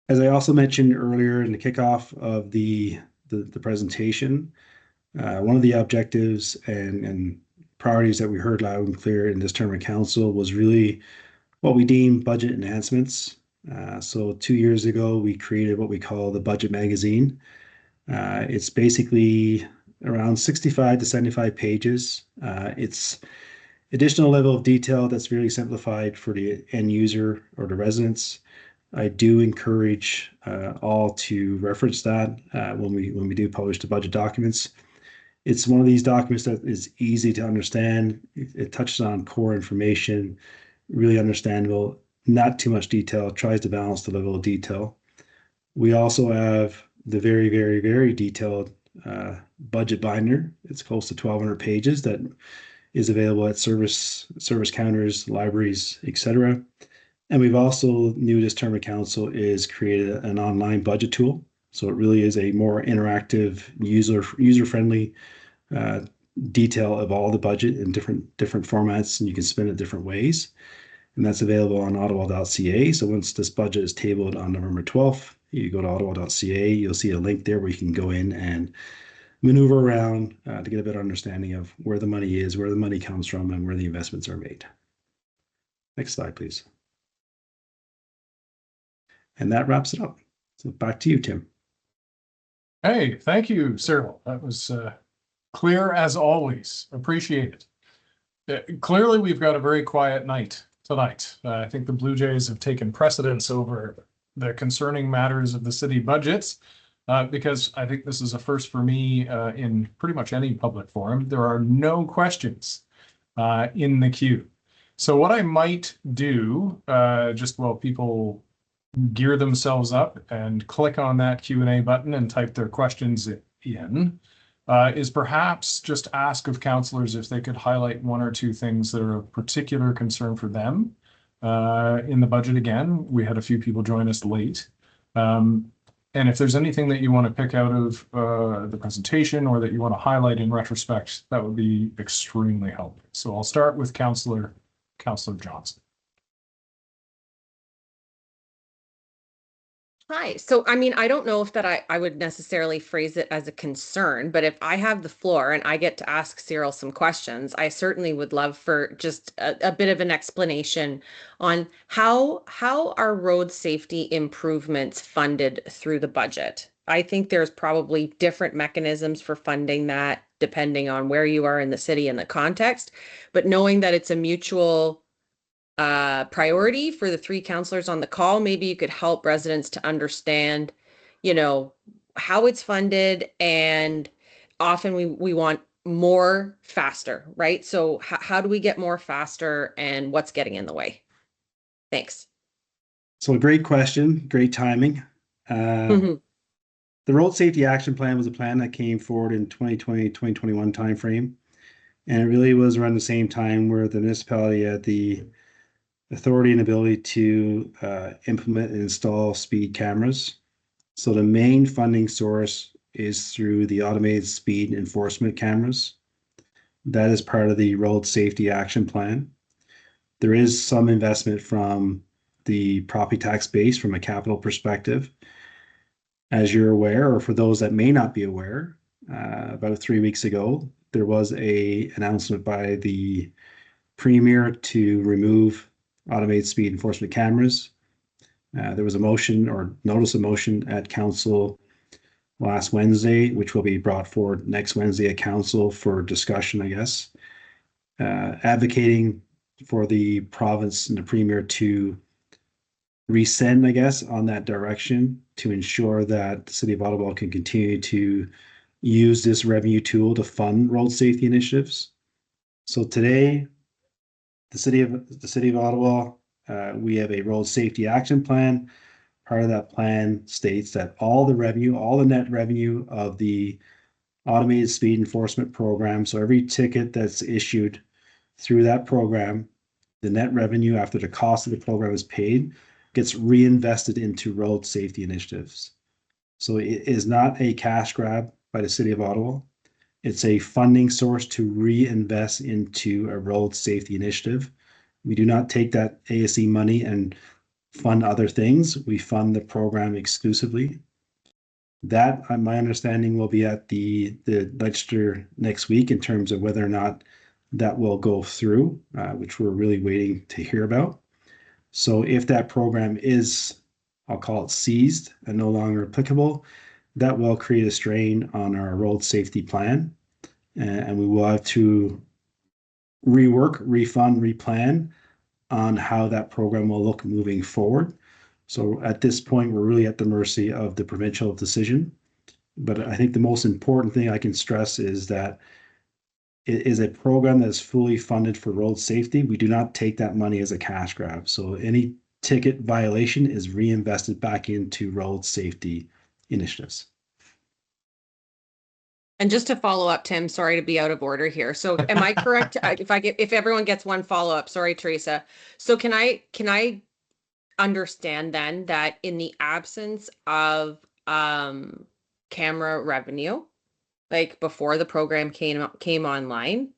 As I also mentioned earlier in the kickoff of the presentation, one of the objectives and priorities that we heard loud and clear in this term of council was really what we deem budget enhancements. So 2 years ago, we created what we call the Budget Magazine. It's basically around 65 to 75 pages. It's additional level of detail that's very simplified for the end user or the residents. I do encourage all to reference that when we do publish the budget documents. It's one of these documents that is easy to understand. It touches on core information, really understandable, not too much detail, tries to balance the level of detail. We also have the very, very, very detailed budget binder. It's close to 1,200 pages that is available at service counters, libraries, etc. And we've also, new this term of council, is created an online budget tool. So it really is a more interactive, user-friendly detail of all the budget in different formats, and you can spend it different ways. And that's available on ottawa.ca. So once this budget is tabled on November 12th, you go to ottawa.ca, you'll see a link there where you can go in and maneuver around to get a better understanding of where the money is, where the money comes from, and where the investments are made. Next slide, please. And that wraps it up. So back to you, Tim. Hey, thank you, Cyril. That was clear as always. Appreciate it. Clearly, we've got a very quiet night tonight. I think the Blue Jays have taken precedence over the concerning matters of the city budgets because I think this is a first for me in pretty much any public forum. There are no questions in the queue. So what I might do, just while people gear themselves up and click on that Q&A button and type their questions in, is perhaps just ask of councillors if they could highlight one or two things that are of particular concern for them in the budget. Again, we had a few people join us late. And if there's anything that you want to pick out of the presentation or that you want to highlight in retrospect, that would be extremely helpful. So I'll start with Councillor Johnson. Hi. So, I mean, I don't know if that I would necessarily phrase it as a concern, but if I have the floor and I get to ask Cyril some questions, I certainly would love for just a bit of an explanation on how are road safety improvements funded through the budget? I think there's probably different mechanisms for funding that depending on where you are in the city and the context. But knowing that it's a mutual priority for the three councillors on the call, maybe you could help residents to understand, how it's funded. And often we want more faster, right? So how do we get more faster, and what's getting in the way? Thanks. So a great question, great timing. The Road Safety Action Plan was a plan that came forward in 2020, 2021 timeframe. And it really was around the same time where the municipality had the authority and ability to implement and install speed cameras. So the main funding source is through the automated speed enforcement cameras. That is part of the Road Safety Action Plan. There is some investment from the property tax base from a capital perspective. As you're aware, or for those that may not be aware, about 3 weeks ago, there was an announcement by the Premier to remove automated speed enforcement cameras. There was a motion or notice of motion at council last Wednesday, which will be brought forward next Wednesday at council for discussion, I guess, advocating for the province and the Premier to rescind, I guess, on that direction to ensure that the City of Ottawa can continue to use this revenue tool to fund road safety initiatives. So today, the City of Ottawa, we have a Road Safety Action Plan. Part of that plan states that all the net revenue of the automated speed enforcement program, so every ticket that's issued through that program, the net revenue after the cost of the program is paid, gets reinvested into road safety initiatives. So it is not a cash grab by the City of Ottawa. It's a funding source to reinvest into a road safety initiative. We do not take that ASE money and fund other things. We fund the program exclusively. That, my understanding, will be at the legislature next week in terms of whether or not that will go through, which we're really waiting to hear about. So if that program is, I'll call it seized and no longer applicable, that will create a strain on our road safety plan. And we will have to rework, refund, replan on how that program will look moving forward. So at this point, we're really at the mercy of the provincial decision. But I think the most important thing I can stress is that it is a program that is fully funded for road safety. We do not take that money as a cash grab. So any ticket violation is reinvested back into road safety initiatives. And just to follow up, Tim, sorry to be out of order here. So am I correct? If everyone gets one follow up, sorry, Theresa. So can I understand then that in the absence of camera revenue, like before the program came online,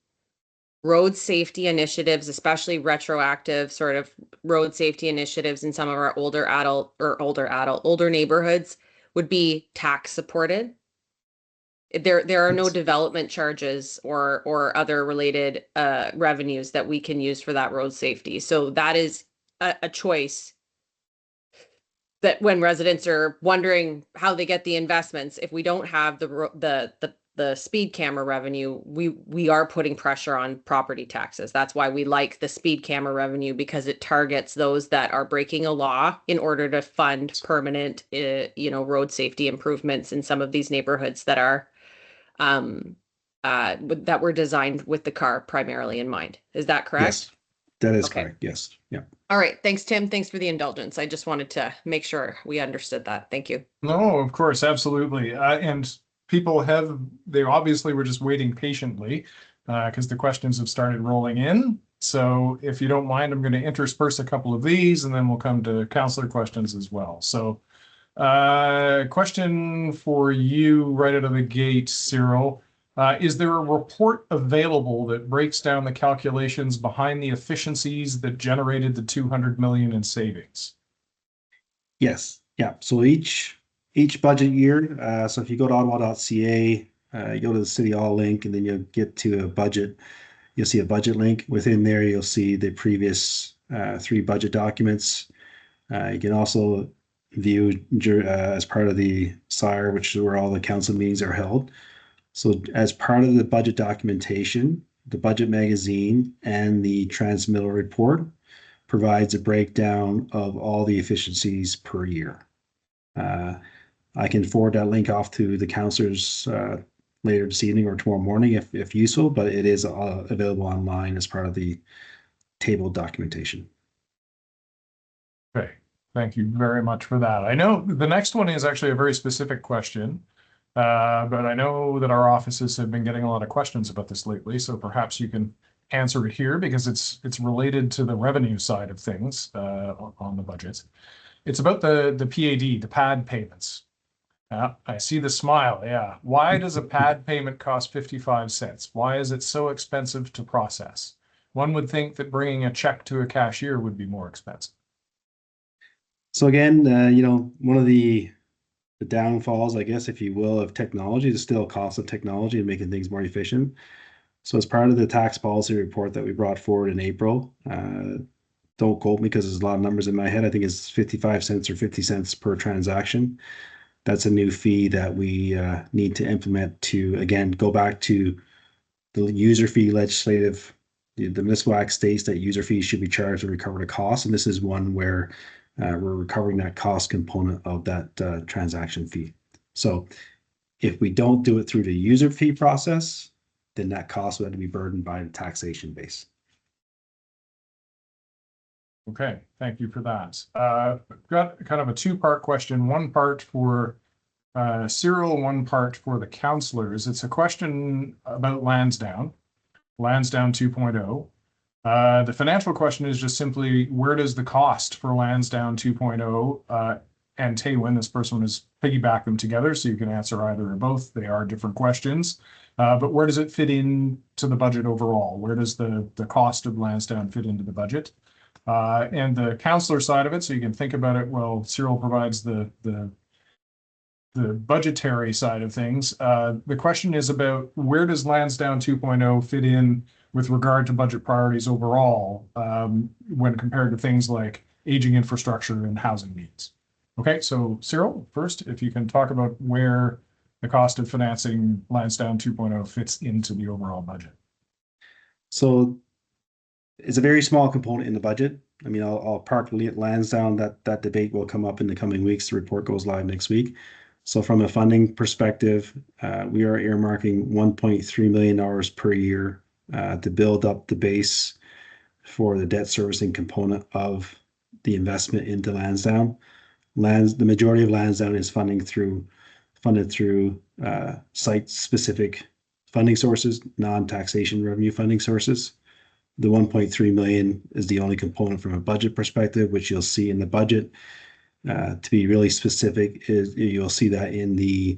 road safety initiatives, especially retroactive sort of road safety initiatives in some of our older neighborhoods would be tax supported? There are no development charges or other related revenues that we can use for that road safety. So that is a choice that when residents are wondering how they get the investments, if we don't have the speed camera revenue, we are putting pressure on property taxes. That's why we like the speed camera revenue, because it targets those that are breaking a law in order to fund permanent, road safety improvements in some of these neighborhoods that are that were designed with the car primarily in mind. Is that correct? Yes, that is Okay. correct. Yes. Yeah. All right. Thanks, Tim. Thanks for the indulgence. I just wanted to make sure we understood that. Thank you. No, of course, absolutely. And people they obviously were just waiting patiently because the questions have started rolling in. So if you don't mind, I'm going to intersperse a couple of these and then we'll come to councillor questions as well. So question for you right out of the gate, Cyril. Is there a report available that breaks down the calculations behind the efficiencies that generated the 200 million in savings? Yes. Yeah. So each budget year, so if you go to ottawa.ca, you go to the City Hall link, and then you'll get to a budget. You'll see a budget link. Within there, you'll see the previous 3 budget documents. You can also view as part of the SIRE, which is where all the council meetings are held. So as part of the budget documentation, the budget magazine and the transmittal report provides a breakdown of all the efficiencies per year. I can forward that link off to the councillors later this evening or tomorrow morning if useful, but it is available online as part of the table documentation. Okay, thank you very much for that. I know the next one is actually a very specific question, but I know that our offices have been getting a lot of questions about this lately, so perhaps you can answer it here because it's related to the revenue side of things on the budget. It's about the PAD, the pad payments. I see the smile. Yeah. Why does a pad payment cost 55 cents? Why is it so expensive to process? One would think that bringing a check to a cashier would be more expensive. So again, one of the downfalls, I guess, if you will, of technology is still cost of technology and making things more efficient. So as part of the tax policy report that we brought forward in April, don't quote me because there's a lot of numbers in my head. I think it's 55 cents or 50 cents per transaction. That's a new fee that we need to implement to, again, go back to the user fee legislative. The municipal act states that user fees should be charged to recover the cost. And this is one where we're recovering that cost component of that transaction fee. So if we don't do it through the user fee process, then that cost would have to be burdened by the taxation base. Okay, thank you for that. Got kind of a two-part question, one part for Cyril, one part for the councillors. It's a question about Lansdowne 2.0. The financial question is just simply, where does the cost for Lansdowne 2.0 and Taywin, this person has piggybacked them together, so you can answer either or both. They are different questions. But where does it fit into the budget overall? Where does the cost of Lansdowne fit into the budget? And the councillor side of it, so you can think about it, well, Cyril provides the budgetary side of things. The question is about where does Lansdowne 2.0 fit in with regard to budget priorities overall when compared to things like aging infrastructure and housing needs. Okay, so Cyril, first, if you can talk about where the cost of financing Lansdowne 2.0 fits into the overall budget. So it's a very small component in the budget. I mean, I'll park Lansdowne. That debate will come up in the coming weeks. The report goes live next week. So from a funding perspective, we are earmarking $1.3 million per year to build up the base for the debt servicing component of the investment into Lansdowne. The majority of Lansdowne is funded through site-specific funding sources, non-taxation revenue funding sources. The 1.3 million is the only component from a budget perspective, which you'll see in the budget. To be really specific, you'll see that in the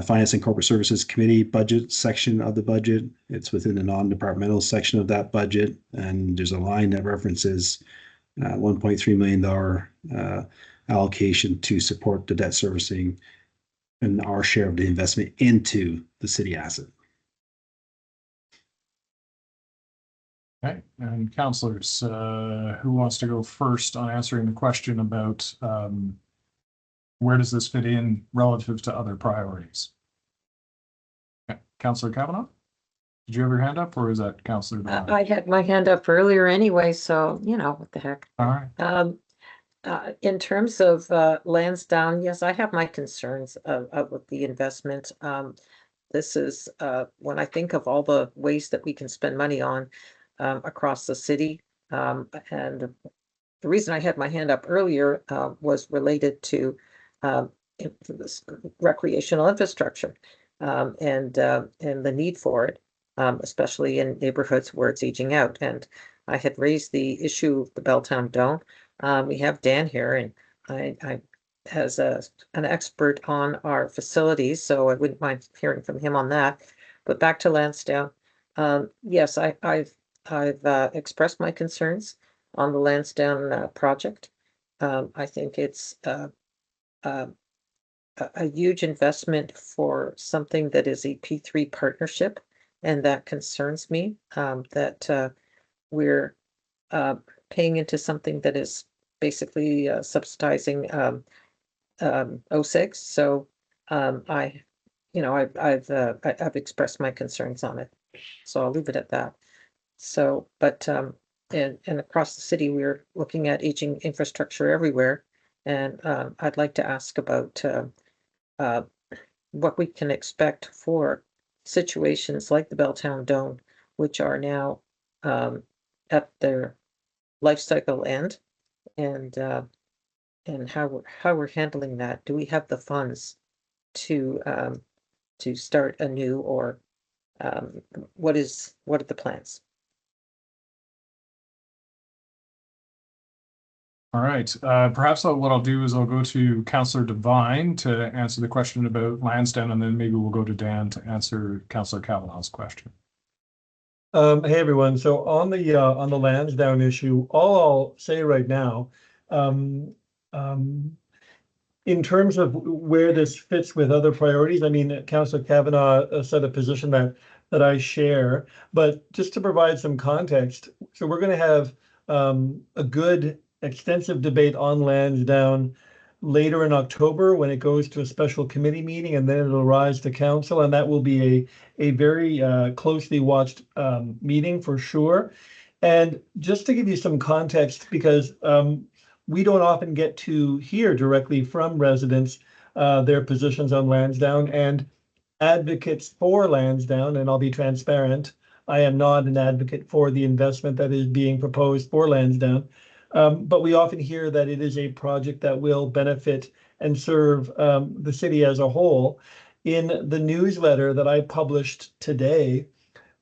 Finance and Corporate Services Committee budget section of the budget. It's within the non-departmental section of that budget, and there's a line that references $1.3 million allocation to support the debt servicing and our share of the investment into the city asset. Okay, and councillors, who wants to go first on answering the question about where does this fit in relative to other priorities? Okay. Councillor Kavanagh, did you have your hand up, or is that Councillor Devine? I had my hand up earlier anyway, so what the heck. All right. In terms of Lansdowne, yes, I have my concerns with the investment. This is when I think of all the ways that we can spend money on across the city. And the reason I had my hand up earlier was related to this recreational infrastructure and the need for it, especially in neighborhoods where it's aging out. And I had raised the issue of the Belltown Dome. We have Dan here, and I as an expert on our facilities, so I wouldn't mind hearing from him on that. But back to Lansdowne, yes, I've expressed my concerns on the Lansdowne project. I think it's a huge investment for something that is a P3 partnership, and that concerns me, that we're paying into something that is basically subsidizing 06. So I've expressed my concerns on it. So I'll leave it at that. So, but and across the city, we're looking at aging infrastructure everywhere. And I'd like to ask about what we can expect for situations like the Belltown Dome, which are now at their life cycle end, and how we're handling that. Do we have the funds to start anew, or what are the plans? All right. Perhaps what I'll do is I'll go to Councillor Devine to answer the question about Lansdowne, and then maybe we'll go to Dan to answer Councillor Kavanagh's question. Hey everyone. So on the Lansdowne issue, all I'll say right now, in terms of where this fits with other priorities, I mean, Councillor Kavanagh said a position that I share, but just to provide some context, so we're going to have a good extensive debate on Lansdowne later in October when it goes to a special committee meeting, and then it'll rise to council, and that will be a very closely watched meeting for sure. And just to give you some context, because we don't often get to hear directly from residents their positions on Lansdowne, and advocates for Lansdowne, and I'll be transparent, I am not an advocate for the investment that is being proposed for Lansdowne. But we often hear that it is a project that will benefit and serve the city as a whole. In the newsletter that I published today,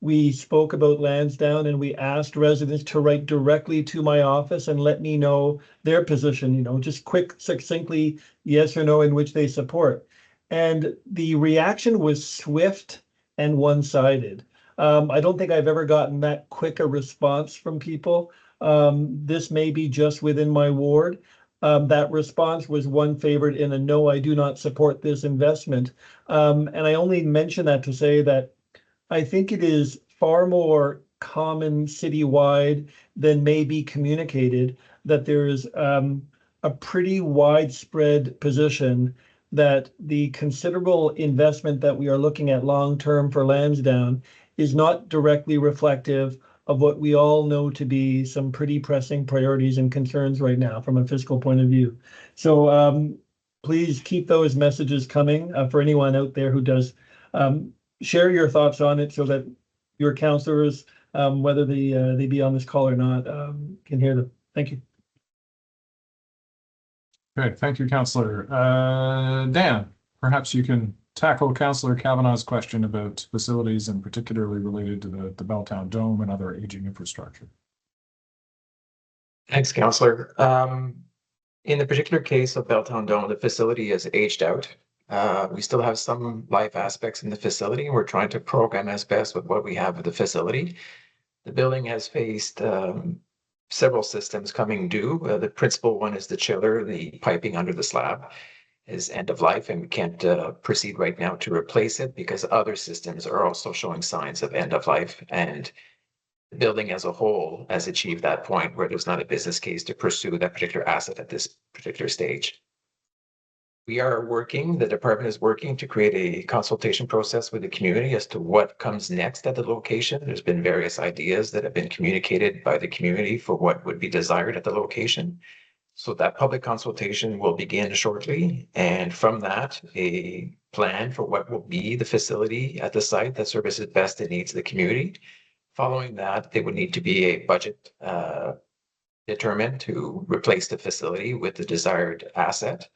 we spoke about Lansdowne, and we asked residents to write directly to my office and let me know their position, just quick, succinctly, yes or no, in which they support. And the reaction was swift and one-sided. I don't think I've ever gotten that quick a response from people. This may be just within my ward. That response was one favored in a no, I do not support this investment. And I only mention that to say that I think it is far more common citywide than may be communicated that there is a pretty widespread position that the considerable investment that we are looking at long-term for Lansdowne is not directly reflective of what we all know to be some pretty pressing priorities and concerns right now from a fiscal point of view. So please keep those messages coming for anyone out there who does. Share your thoughts on it so that your councillors, whether they be on this call or not, can hear them. Thank you. Okay, thank you, Councillor. Dan, perhaps you can tackle Councillor Kavanagh's question about facilities, and particularly related to the Belltown Dome and other aging infrastructure. Thanks, Councillor. In the particular case of Belltown Dome, the facility is aged out. We still have some life aspects in the facility, and we're trying to program as best with what we have with the facility. The building has faced several systems coming due. The principal one is the chiller. The piping under the slab is end of life, and we can't proceed right now to replace it because other systems are also showing signs of end of life, and the building as a whole has achieved that point where there's not a business case to pursue that particular asset at this particular stage. The department is working to create a consultation process with the community as to what comes next at the location. There's been various ideas that have been communicated by the community for what would be desired at the location. So that public consultation will begin shortly. And from that, a plan for what will be the facility at the site that services best the needs of the community. Following that, there would need to be a budget determined to replace the facility with the desired asset.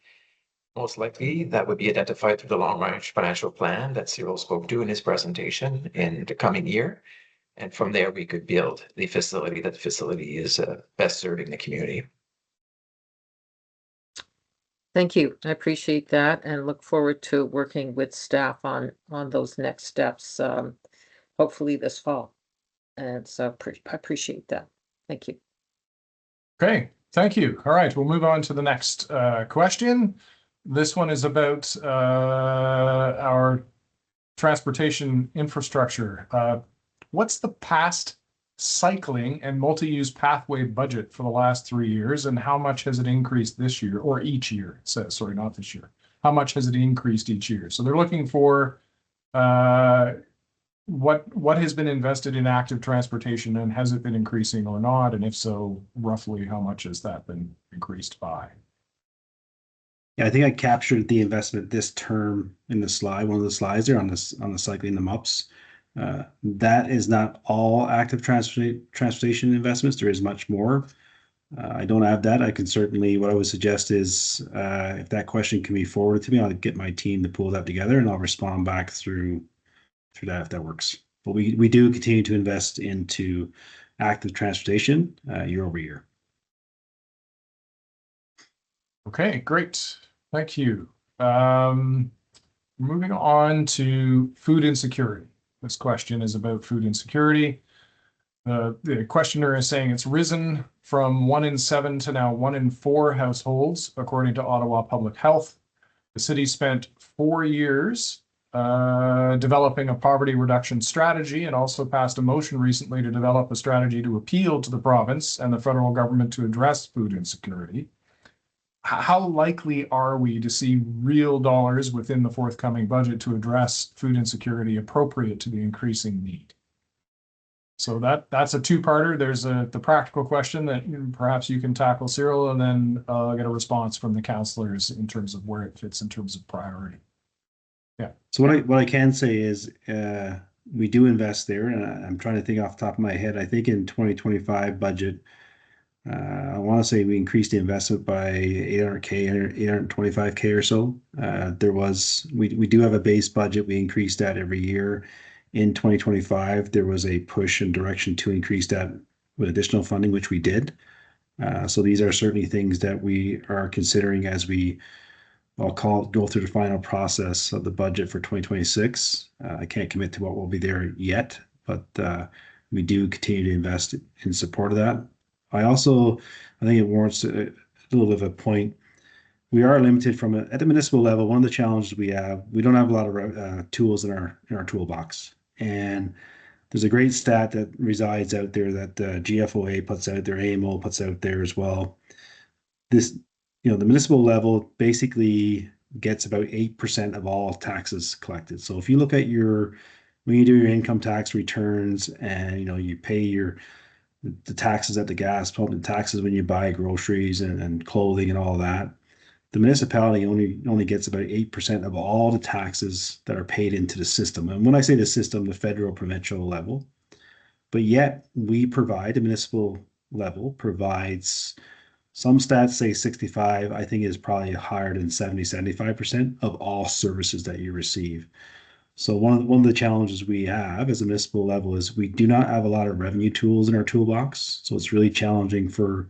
Most likely, that would be identified through the long-range financial plan that Cyril spoke to in his presentation in the coming year. And from there, we could build the facility is best serving the community. Thank you. I appreciate that and look forward to working with staff on those next steps, hopefully this fall. And so I appreciate that. Thank you. Okay, thank you. All right, we'll move on to the next question. This one is about our transportation infrastructure. What's the past cycling and multi-use pathway budget for the last 3 years, and how much has it increased this year or each year? It says, sorry, not this year. How much has it increased each year? So they're looking for what has been invested in active transportation, and has it been increasing or not? And if so, roughly how much has that been increased by? Yeah, I think I captured the investment this term in the slide, one of the slides there on the cycling, the MUPs. That is not all active transportation investments. There is much more. I don't have that. I can certainly, what I would suggest is if that question can be forwarded to me, I'll get my team to pull that together and I'll respond back through that if that works. But we do continue to invest into active transportation year over year. Okay, great. Thank you. Moving on to food insecurity. This question is about food insecurity. The questioner is saying it's risen from 1 in 7 to now 1 in 4 households, according to Ottawa Public Health. The city spent 4 years developing a poverty reduction strategy, and also passed a motion recently to develop a strategy to appeal to the province and the federal government to address food insecurity. How likely are we to see real dollars within the forthcoming budget to address food insecurity appropriate to the increasing need? So that's a two-parter. There's the practical question that perhaps you can tackle, Cyril, and then I'll get a response from the councillors in terms of where it fits in terms of priority. Yeah. So what I can say is we do invest there, and I'm trying to think off the top of my head. I think in 2025 budget, I want to say we increased the investment by 800K, 825K or so. We do have a base budget. We increase that every year. In 2025, there was a push and direction to increase that with additional funding, which we did. So these are certainly things that we are considering as go through the final process of the budget for 2026. I can't commit to what will be there yet, but we do continue to invest in support of that. I think it warrants a little bit of a point. We are limited at the municipal level. One of the challenges we don't have a lot of tools in our toolbox. And there's a great stat that resides out there that GFOA puts out there, AMO puts out there as well. The municipal level basically gets about 8% of all taxes collected. So if you look at when you do your income tax returns and you pay the taxes at the gas pump, and taxes when you buy groceries and clothing and all that, the municipality only gets about 8% of all the taxes that are paid into the system. And when I say the system, the federal, provincial level. But yet the municipal level provides, some stats say 65, I think is probably higher than 70-75% of all services that you receive. So one of the challenges we have as a municipal level is we do not have a lot of revenue tools in our toolbox. So it's really challenging for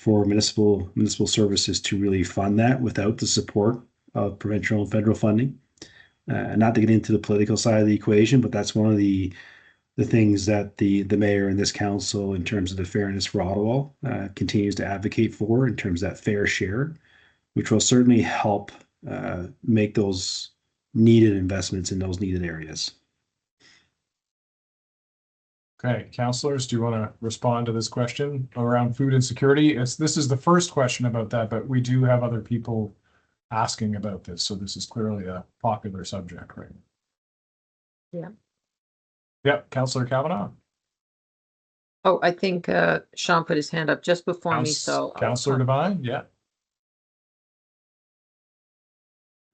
municipal services to really fund that without the support of provincial and federal funding. And not to get into the political side of the equation, but that's one of the things that the mayor and this council, in terms of the fairness for Ottawa, continues to advocate for, in terms of that fair share, which will certainly help make those needed investments in those needed areas. Okay, councillors, do you want to respond to this question around food insecurity? This is the first question about that, but we do have other people asking about this, so this is clearly a popular subject, right? Yeah. Yeah, Councillor Kavanagh. Oh, I think Sean put his hand up just before me, so. Councillor Devine, yeah.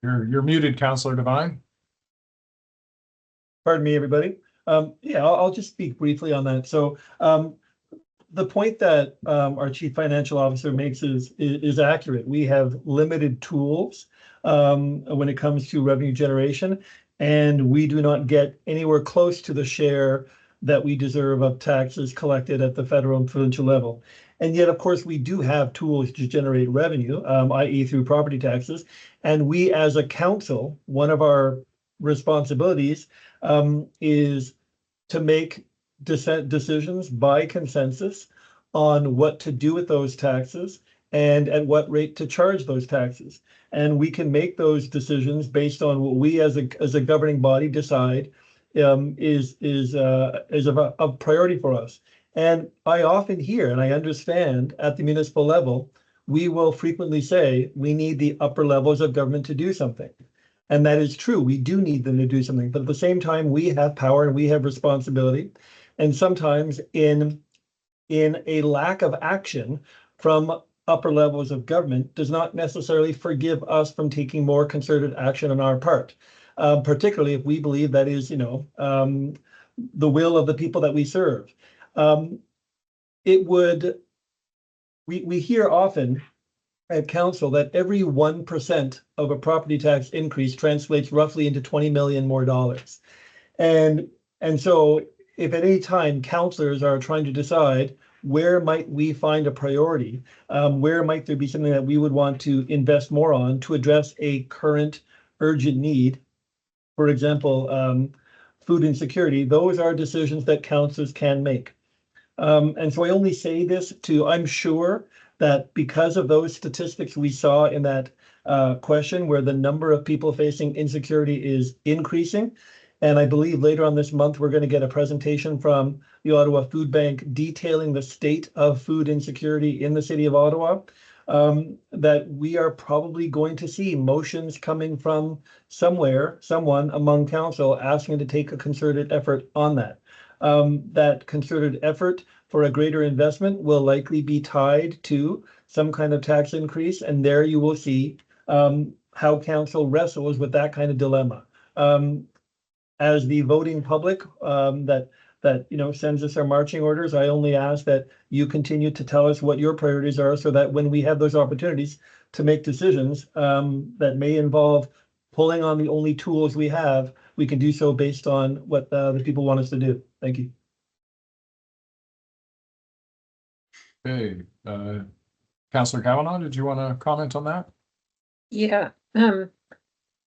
You're muted, Councillor Devine. Pardon me, everybody. I'll just speak briefly on that. So the point that our Chief Financial Officer makes is accurate. We have limited tools when it comes to revenue generation, and we do not get anywhere close to the share that we deserve of taxes collected at the federal and provincial level. And yet, of course, we do have tools to generate revenue, i.e. through property taxes. And we, as a council, one of our responsibilities is to make decisions by consensus on what to do with those taxes and at what rate to charge those taxes. And we can make those decisions based on what we as a governing body decide is a priority for us. And I often hear, and I understand at the municipal level, we will frequently say we need the upper levels of government to do something. And that is true. We do need them to do something. But at the same time, we have power and we have responsibility. And sometimes in a lack of action from upper levels of government does not necessarily forgive us from taking more concerted action on our part, particularly if we believe that is, the will of the people that we serve. We hear often at council that every 1% of a property tax increase translates roughly into $20 million more dollars. And so if at any time councillors are trying to decide where might we find a priority, where might there be something that we would want to invest more on to address a current urgent need, for example, food insecurity, those are decisions that councillors can make. And so I only say this I'm sure that because of those statistics we saw in that question where the number of people facing insecurity is increasing, and I believe later on this month, we're going to get a presentation from the Ottawa Food Bank detailing the state of food insecurity in the city of Ottawa, that we are probably going to see motions coming from someone among council asking to take a concerted effort on that. That concerted effort for a greater investment will likely be tied to some kind of tax increase, and there you will see how council wrestles with that kind of dilemma. As the voting public that sends us our marching orders, I only ask that you continue to tell us what your priorities are so that when we have those opportunities to make decisions that may involve pulling on the only tools we have, we can do so based on what the people want us to do. Thank you. Okay, Councillor Kavanagh, did you want to comment on that? Yeah,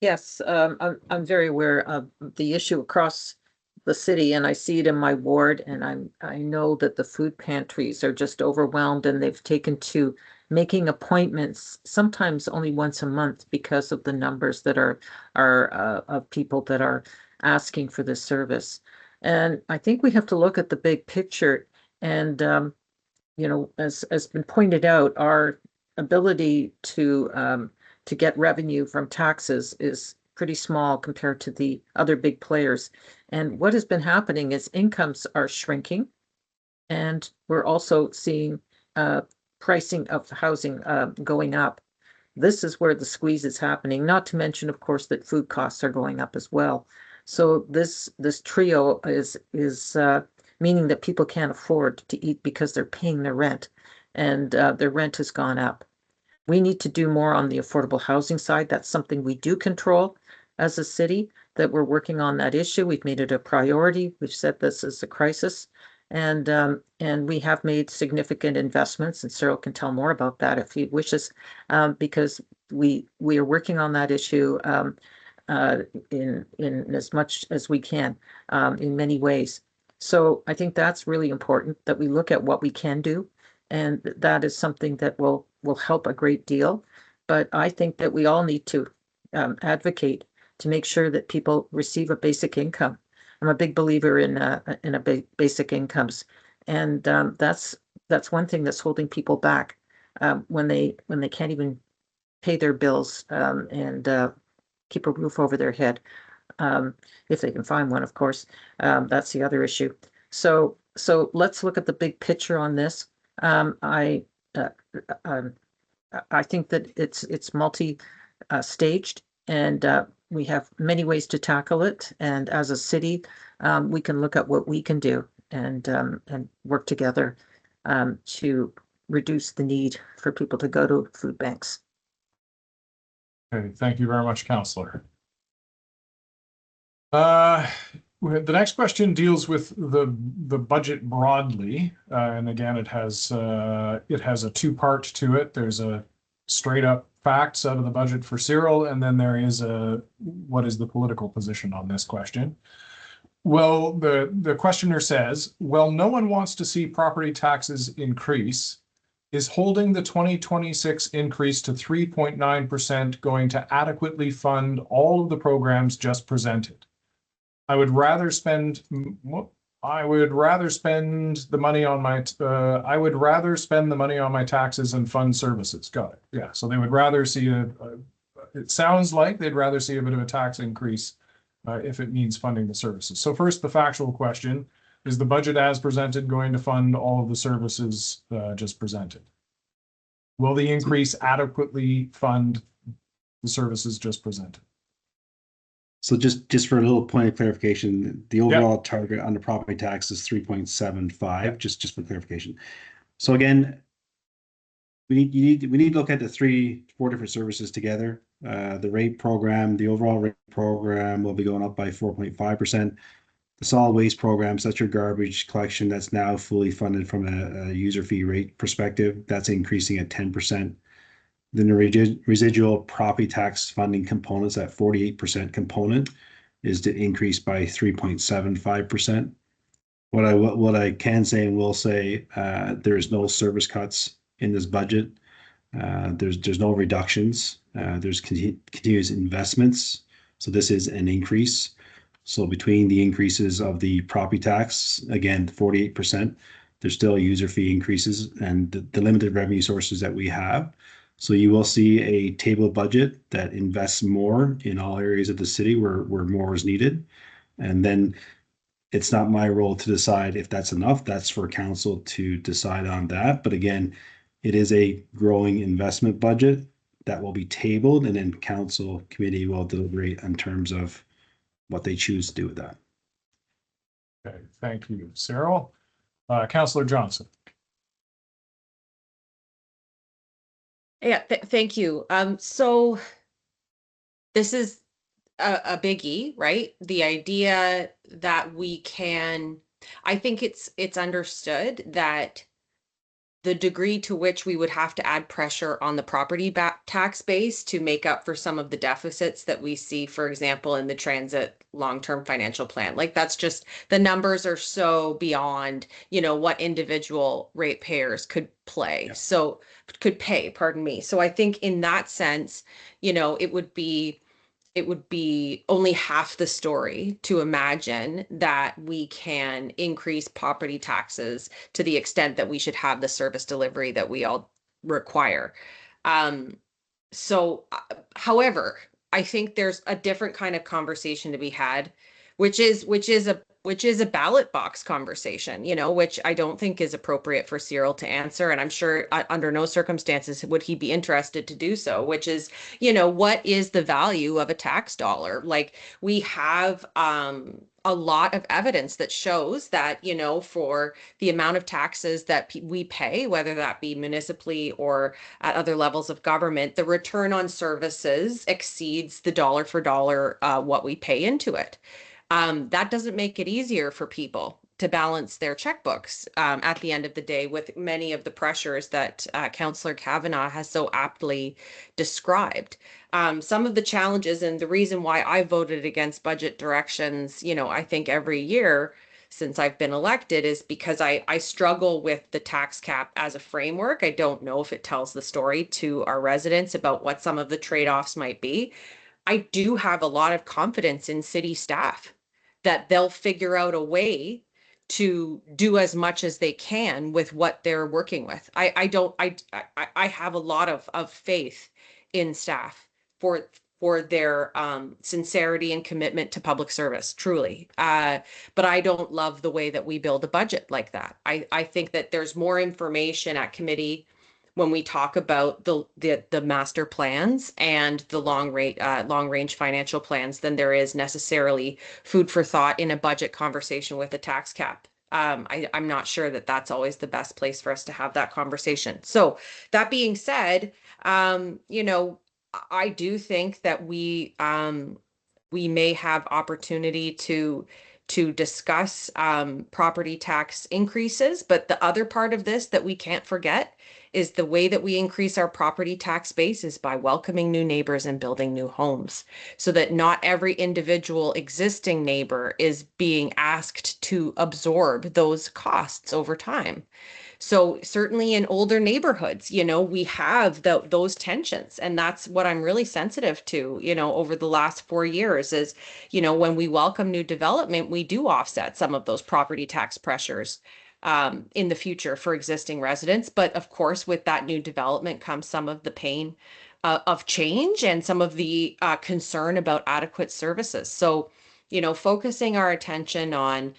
yes, I'm very aware of the issue across the city, and I see it in my ward, and I know that the food pantries are just overwhelmed, and they've taken to making appointments sometimes only once a month because of the numbers that are of people that are asking for this service. And I think we have to look at the big picture, and as been pointed out, our ability to get revenue from taxes is pretty small compared to the other big players. And what has been happening is incomes are shrinking, and we're also seeing pricing of housing going up. This is where the squeeze is happening, not to mention, of course, that food costs are going up as well. So this trio is meaning that people can't afford to eat because they're paying their rent, and their rent has gone up. We need to do more on the affordable housing side. That's something we do control as a city, that we're working on that issue. We've made it a priority. We've said this is a crisis, and we have made significant investments, and Cyril can tell more about that if he wishes, because we are working on that issue in as much as we can, in many ways. So I think that's really important, that we look at what we can do, and that is something that will help a great deal. But I think that we all need to advocate to make sure that people receive a basic income. I'm a big believer in basic incomes, and that's one thing that's holding people back when they can't even pay their bills and keep a roof over their head, if they can find one, of course. That's the other issue. So let's look at the big picture on this. I think that it's multi-staged, and we have many ways to tackle it. And as a city, we can look at what we can do and work together to reduce the need for people to go to food banks. Okay, thank you very much, Councillor. The next question deals with the budget broadly, and again, it has a two-part to it. There's a straight up facts out of the budget for Cyril, and then there is what is the political position on this question. Well, the questioner says, well, no one wants to see property taxes increase. Is holding the 2026 increase to 3.9% going to adequately fund all of the programs just presented? I would rather spend, I would rather spend the money on my, I would rather spend the money on my taxes and fund services. Got it. Yeah, so they would rather see it sounds like they'd rather see a bit of a tax increase if it means funding the services. So first, the factual question, is the budget as presented going to fund all of the services just presented? Will the increase adequately fund the services just presented? So just for a little point of clarification, the overall target on the property tax is 3.75, just for clarification. So again, we need to look at the 4 different services together. The rate program, the overall rate program will be going up by 4.5%. The solid waste programs, that's your garbage collection, that's now fully funded from a user fee rate perspective. That's increasing at 10%. Then the residual property tax funding components, that 48% component, is to increase by 3.75%. What I can say and will say, there's no service cuts in this budget. There's no reductions. There's continuous investments. So this is an increase. So between the increases of the property tax, again, 48%, there's still user fee increases and the limited revenue sources that we have. So you will see a table budget that invests more in all areas of the city where more is needed. And then it's not my role to decide if that's enough. That's for council to decide on that. But again, it is a growing investment budget that will be tabled, and then council committee will deliberate in terms of what they choose to do with that. Okay, thank you, Cyril. Councillor Johnson. Yeah, thank you. So this is a biggie, right? The idea that we can, I think it's understood that the degree to which we would have to add pressure on the property tax base to make up for some of the deficits that we see, for example, in the transit long-term financial plan. Like that's just, the numbers are so beyond, what individual ratepayers could play. Yeah. So could pay, pardon me. So I think in that sense, it would be only half the story to imagine that we can increase property taxes to the extent that we should have the service delivery that we all require. However, I think there's a different kind of conversation to be had, which is a ballot box conversation, which I don't think is appropriate for Cyril to answer. And I'm sure under no circumstances would he be interested to do so, which is, what is the value of a tax dollar? Like we have a lot of evidence that shows that, for the amount of taxes that we pay, whether that be municipally or at other levels of government, the return on services exceeds the dollar for dollar what we pay into it. That doesn't make it easier for people to balance their checkbooks at the end of the day with many of the pressures that Councillor Kavanagh has so aptly described. Some of the challenges and the reason why I voted against budget directions, I think every year since I've been elected is because I struggle with the tax cap as a framework. I don't know if it tells the story to our residents about what some of the trade-offs might be. I do have a lot of confidence in city staff that they'll figure out a way to do as much as they can with what they're working with. I have a lot of faith in staff for their sincerity and commitment to public service, truly. But I don't love the way that we build a budget like that. I think that there's more information at committee when we talk about the master plans and the long range financial plans than there is necessarily food for thought in a budget conversation with a tax cap. I'm not sure that that's always the best place for us to have that conversation. So that being said, I do think that we may have opportunity to discuss property tax increases, but the other part of this that we can't forget is the way that we increase our property tax base is by welcoming new neighbors and building new homes, so that not every individual existing neighbor is being asked to absorb those costs over time. So certainly in older neighborhoods, we have those tensions, and that's what I'm really sensitive to, over the last 4 years is, when we welcome new development, we do offset some of those property tax pressures in the future for existing residents. But of course, with that new development comes some of the pain of change and some of the concern about adequate services. So, focusing our attention on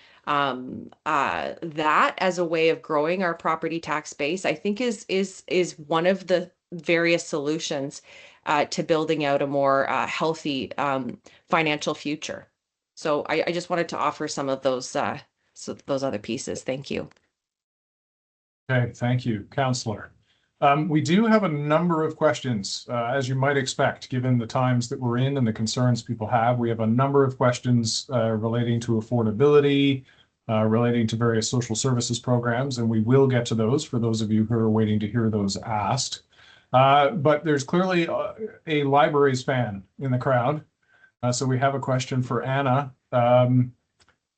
that as a way of growing our property tax base, I think is one of the various solutions to building out a more healthy financial future. So I just wanted to offer some of those other pieces. Thank you. Okay, thank you, Councillor. We do have a number of questions, as you might expect, given the times that we're in and the concerns people have. We have a number of questions relating to affordability, relating to various social services programs, and we will get to those for those of you who are waiting to hear those asked. But there's clearly a libraries fan in the crowd. So we have a question for Anna.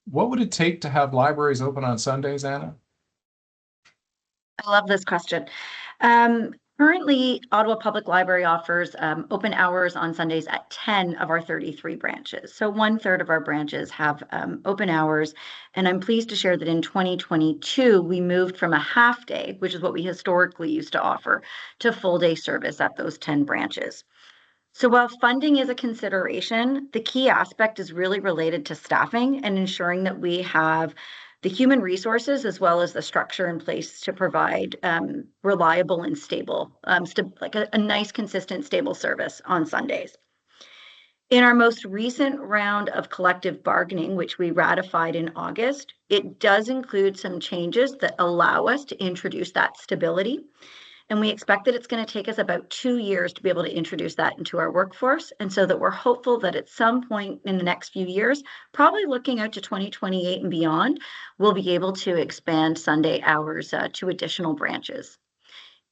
What would it take to have libraries open on Sundays, Anna? I love this question. Currently, Ottawa Public Library offers open hours on Sundays at 10 of our 33 branches. So 1/3 of our branches have open hours. And I'm pleased to share that in 2022, we moved from a half day, which is what we historically used to offer, to full day service at those 10 branches. So while funding is a consideration, the key aspect is really related to staffing and ensuring that we have the human resources as well as the structure in place to provide reliable and stable, like a nice, consistent, stable service on Sundays. In our most recent round of collective bargaining, which we ratified in August, it does include some changes that allow us to introduce that stability. And we expect that it's going to take us about 2 years to be able to introduce that into our workforce. And so that we're hopeful that at some point in the next few years, probably looking out to 2028 and beyond, we'll be able to expand Sunday hours to additional branches.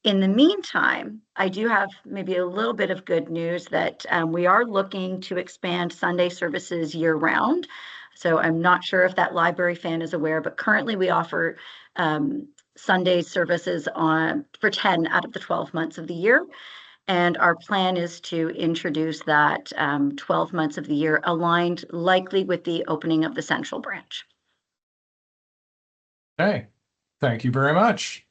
In the meantime, I do have maybe a little bit of good news that we are looking to expand Sunday services year round. So I'm not sure if that library fan is aware, but currently we offer Sunday services for 10 out of the 12 months of the year. And our plan is to introduce that 12 months of the year, aligned likely with the opening of the central branch. Okay, thank you very much.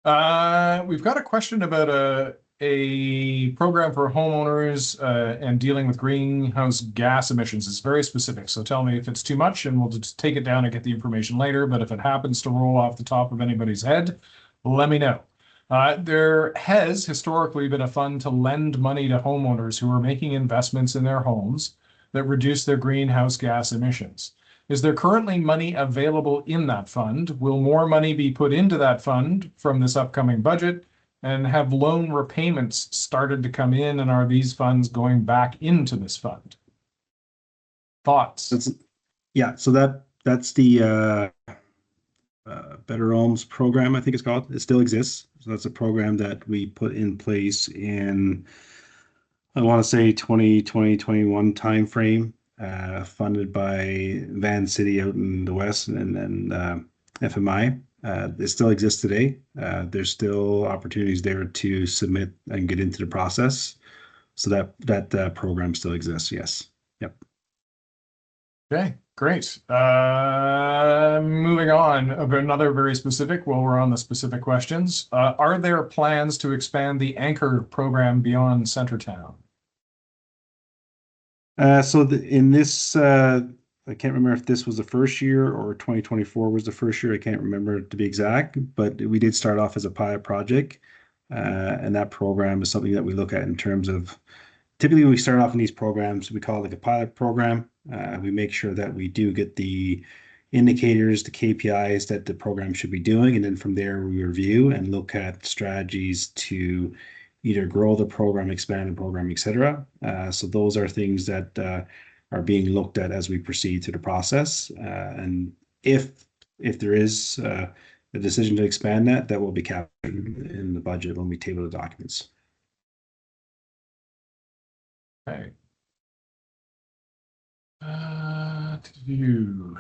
We've got a question about a program for homeowners and dealing with greenhouse gas emissions. It's very specific, so tell me if it's too much and we'll just take it down and get the information later. But if it happens to roll off the top of anybody's head, let me know. There has historically been a fund to lend money to homeowners who are making investments in their homes that reduce their greenhouse gas emissions. Is there currently money available in that fund? Will more money be put into that fund from this upcoming budget? And have loan repayments started to come in, and are these funds going back into this fund? Thoughts? So that's the Better Homes program, I think it's called. It still exists. So that's a program that we put in place in, I want to say 2020, 21 timeframe, funded by Van City out in the west, and then FMI. It still exists today. There's still opportunities there to submit and get into the process. So that program still exists. Yes. Yep. Okay, great. Moving on, another very specific, while we're on the specific questions. Are there plans to expand the Anchor program beyond Centertown? In this, I can't remember if this was the first year or 2024 was the first year. I can't remember to be exact, but we did start off as a pilot project. And that program is something that we look at in terms of, typically when we start off in these programs, we call it like a pilot program. We make sure that we do get the indicators, the KPIs that the program should be doing. And then from there, we review and look at strategies to either grow the program, expand the program, etc. So those are things that are being looked at as we proceed through the process. And if there is the decision to expand that will be captured in the budget when we table the documents. Okay. You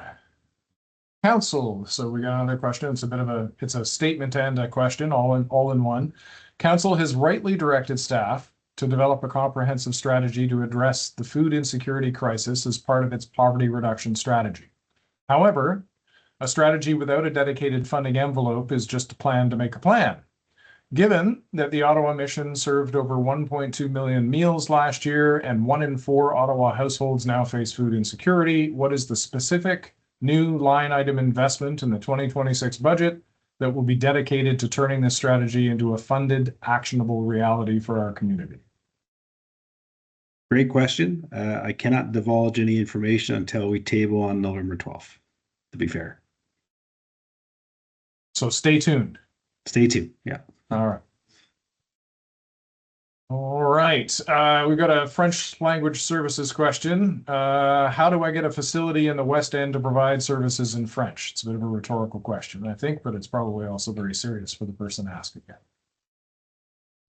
council. So we got another question. It's a statement and a question all in one. Council has rightly directed staff to develop a comprehensive strategy to address the food insecurity crisis as part of its poverty reduction strategy. However, a strategy without a dedicated funding envelope is just a plan to make a plan. Given that the Ottawa mission served over 1.2 million meals last year and 1 in 4 Ottawa households now face food insecurity, what is the specific new line item investment in the 2026 budget that will be dedicated to turning this strategy into a funded, actionable reality for our community? Great question. I cannot divulge any information until we table on November 12th, to be fair. So stay tuned. Stay tuned. Yeah. All right. All right. We've got a French language services question. How do I get a facility in the West End to provide services in French? It's a bit of a rhetorical question, I think, but it's probably also very serious for the person asking it.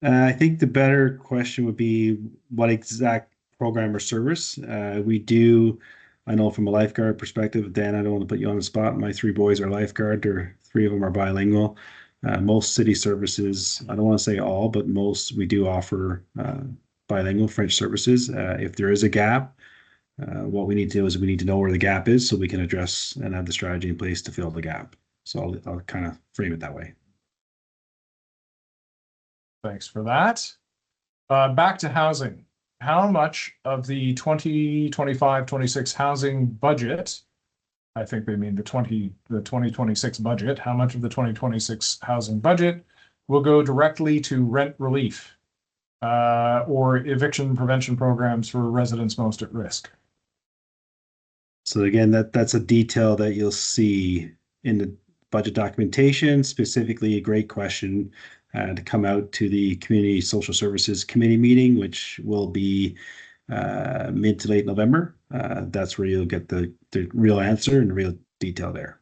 I think the better question would be what exact program or service. We do, I know from a lifeguard perspective, Dan, I don't want to put you on the spot. My 3 boys are lifeguard, or 3 of them are bilingual. Most city services, I don't want to say all, but most, we do offer bilingual French services. If there is a gap, what we need to do is we need to know where the gap is so we can address and have the strategy in place to fill the gap. So I'll kind of frame it that way. Thanks for that. Back to housing. How much of the 2025-26 housing budget, I think they mean the 2026 budget, how much of the 2026 housing budget will go directly to rent relief or eviction prevention programs for residents most at risk? So again, that's a detail that you'll see in the budget documentation. Specifically, a great question to come out to the Community Social Services Committee meeting, which will be mid to late November. That's where you'll get the real answer and real detail there.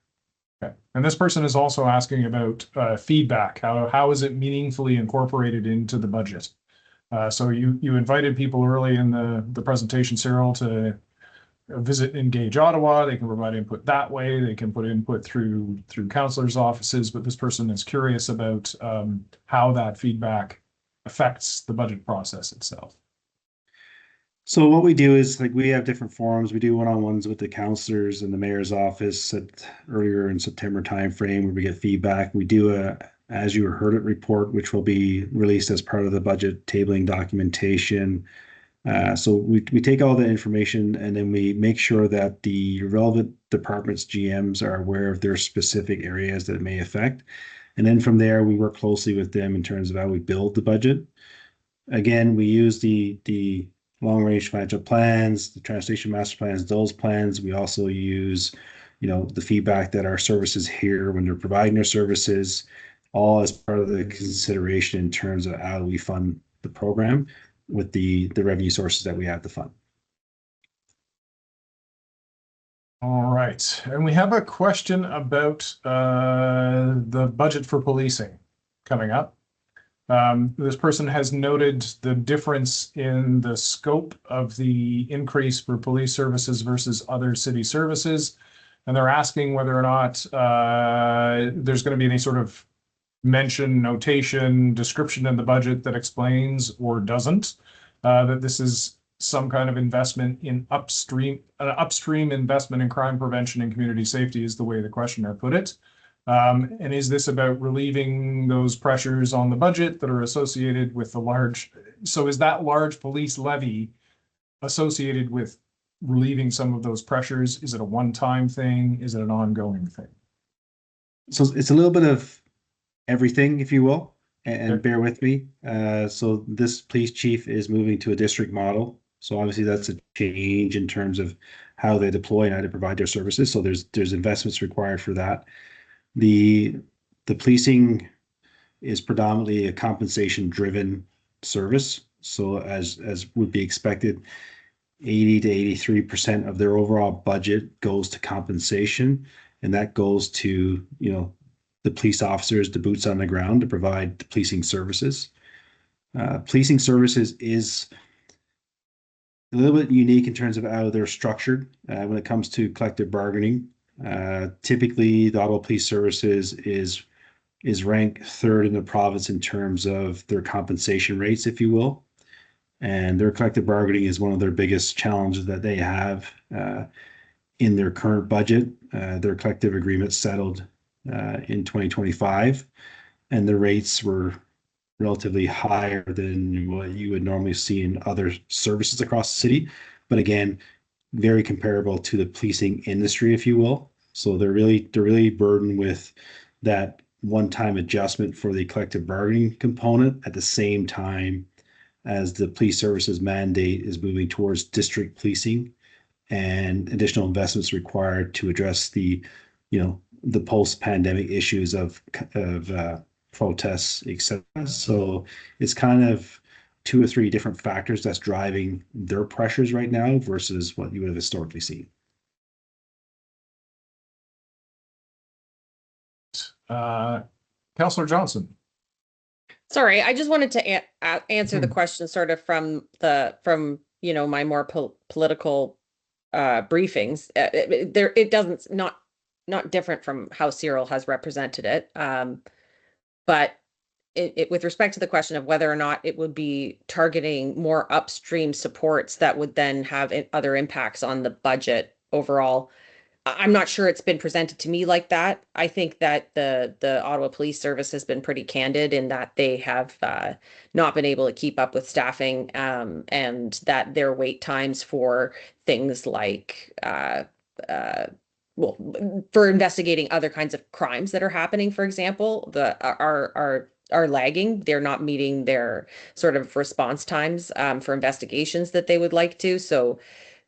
Okay. And this person is also asking about feedback. How is it meaningfully incorporated into the budget? So you invited people early in the presentation, Cyril, to visit Engage Ottawa. They can provide input that way. They can put input through councillors' offices, but this person is curious about how that feedback affects the budget process itself. So what we do is, like, we have different forums. We do one-on-ones with the councillors in the mayor's office earlier in September timeframe where we get feedback. We do a As You Heard It report, which will be released as part of the budget tabling documentation. So we take all the information and then we make sure that the relevant departments, GMs, are aware of their specific areas that it may affect. And then from there, we work closely with them in terms of how we build the budget. Again, we use the long-range financial plans, the transportation master plans, those plans. We also use, the feedback that our services hear when they're providing their services, all as part of the consideration in terms of how we fund the program with the revenue sources that we have to fund. All right. And we have a question about the budget for policing coming up. This person has noted the difference in the scope of the increase for police services versus other city services. And they're asking whether or not there's going to be any sort of mention, notation, description in the budget that explains or doesn't that this is some kind of investment in upstream investment in crime prevention and community safety is the way the questioner put it. And is this about relieving those pressures on the budget that are associated with the large? So is that large police levy associated with relieving some of those pressures? Is it a one-time thing? Is it an ongoing thing? So it's a little bit of everything, if you will, and Okay. bear with me. So this police chief is moving to a district model. So obviously that's a change in terms of how they deploy and how to provide their services. So there's investments required for that. The policing is predominantly a compensation driven service. So as would be expected, 80 to 83% of their overall budget goes to compensation. And that goes to, the police officers, the boots on the ground to provide the policing services. Policing services is a little bit unique in terms of how they're structured when it comes to collective bargaining. Typically, the Ottawa Police Services is ranked third in the province in terms of their compensation rates, if you will. And their collective bargaining is one of their biggest challenges that they have in their current budget. Their collective agreement settled in 2025, and the rates were relatively higher than what you would normally see in other services across the city. But again, very comparable to the policing industry, if you will. So they're really burdened with that one-time adjustment for the collective bargaining component at the same time as the police services mandate is moving towards district policing and additional investments required to address the post-pandemic issues of protests, etc. So it's kind of 2 or 3 different factors that's driving their pressures right now versus what you would have historically seen. Councillor Johnson. Sorry, I just wanted to answer the question sort of from my more political briefings. It doesn't not different from how Cyril has represented it. But with respect to the question of whether or not it would be targeting more upstream supports that would then have other impacts on the budget overall, I'm not sure it's been presented to me like that. I think that the Ottawa Police Service has been pretty candid in that they have not been able to keep up with staffing, and that their wait times for things like for investigating other kinds of crimes that are happening, for example, are lagging. They're not meeting their sort of response times for investigations that they would like to. So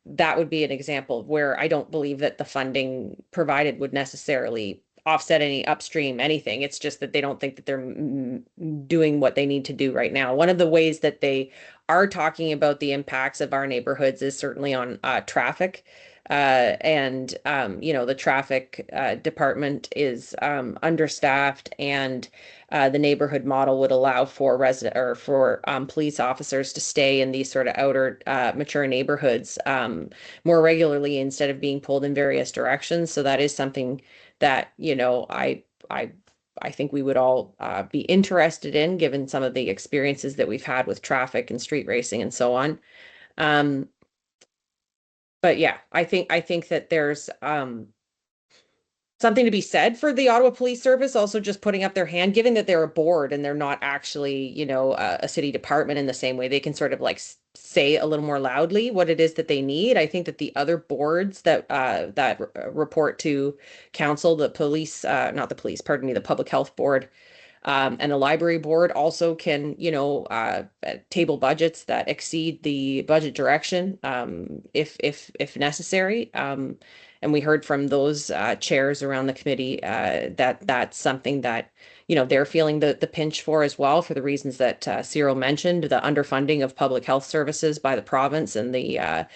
that would be an example where I don't believe that the funding provided would necessarily offset any upstream anything. It's just that they don't think that they're doing what they need to do right now. One of the ways that they are talking about the impacts of our neighborhoods is certainly on traffic. The traffic department is understaffed, and the neighborhood model would allow for police officers to stay in these sort of outer mature neighborhoods more regularly instead of being pulled in various directions. So that is something that I think we would all be interested in, given some of the experiences that we've had with traffic and street racing and so on. But yeah, I think that there's something to be said for the Ottawa Police Service also just putting up their hand, given that they're a board and they're not actually, a city department in the same way. They can sort of like say a little more loudly what it is that they need. I think that the other boards that report to council, the Public Health Board, and the library board also can, table budgets that exceed the budget direction if necessary. And we heard from those chairs around the committee that that's something that, they're feeling the pinch for as well, for the reasons that Cyril mentioned, the underfunding of public health services by the province and the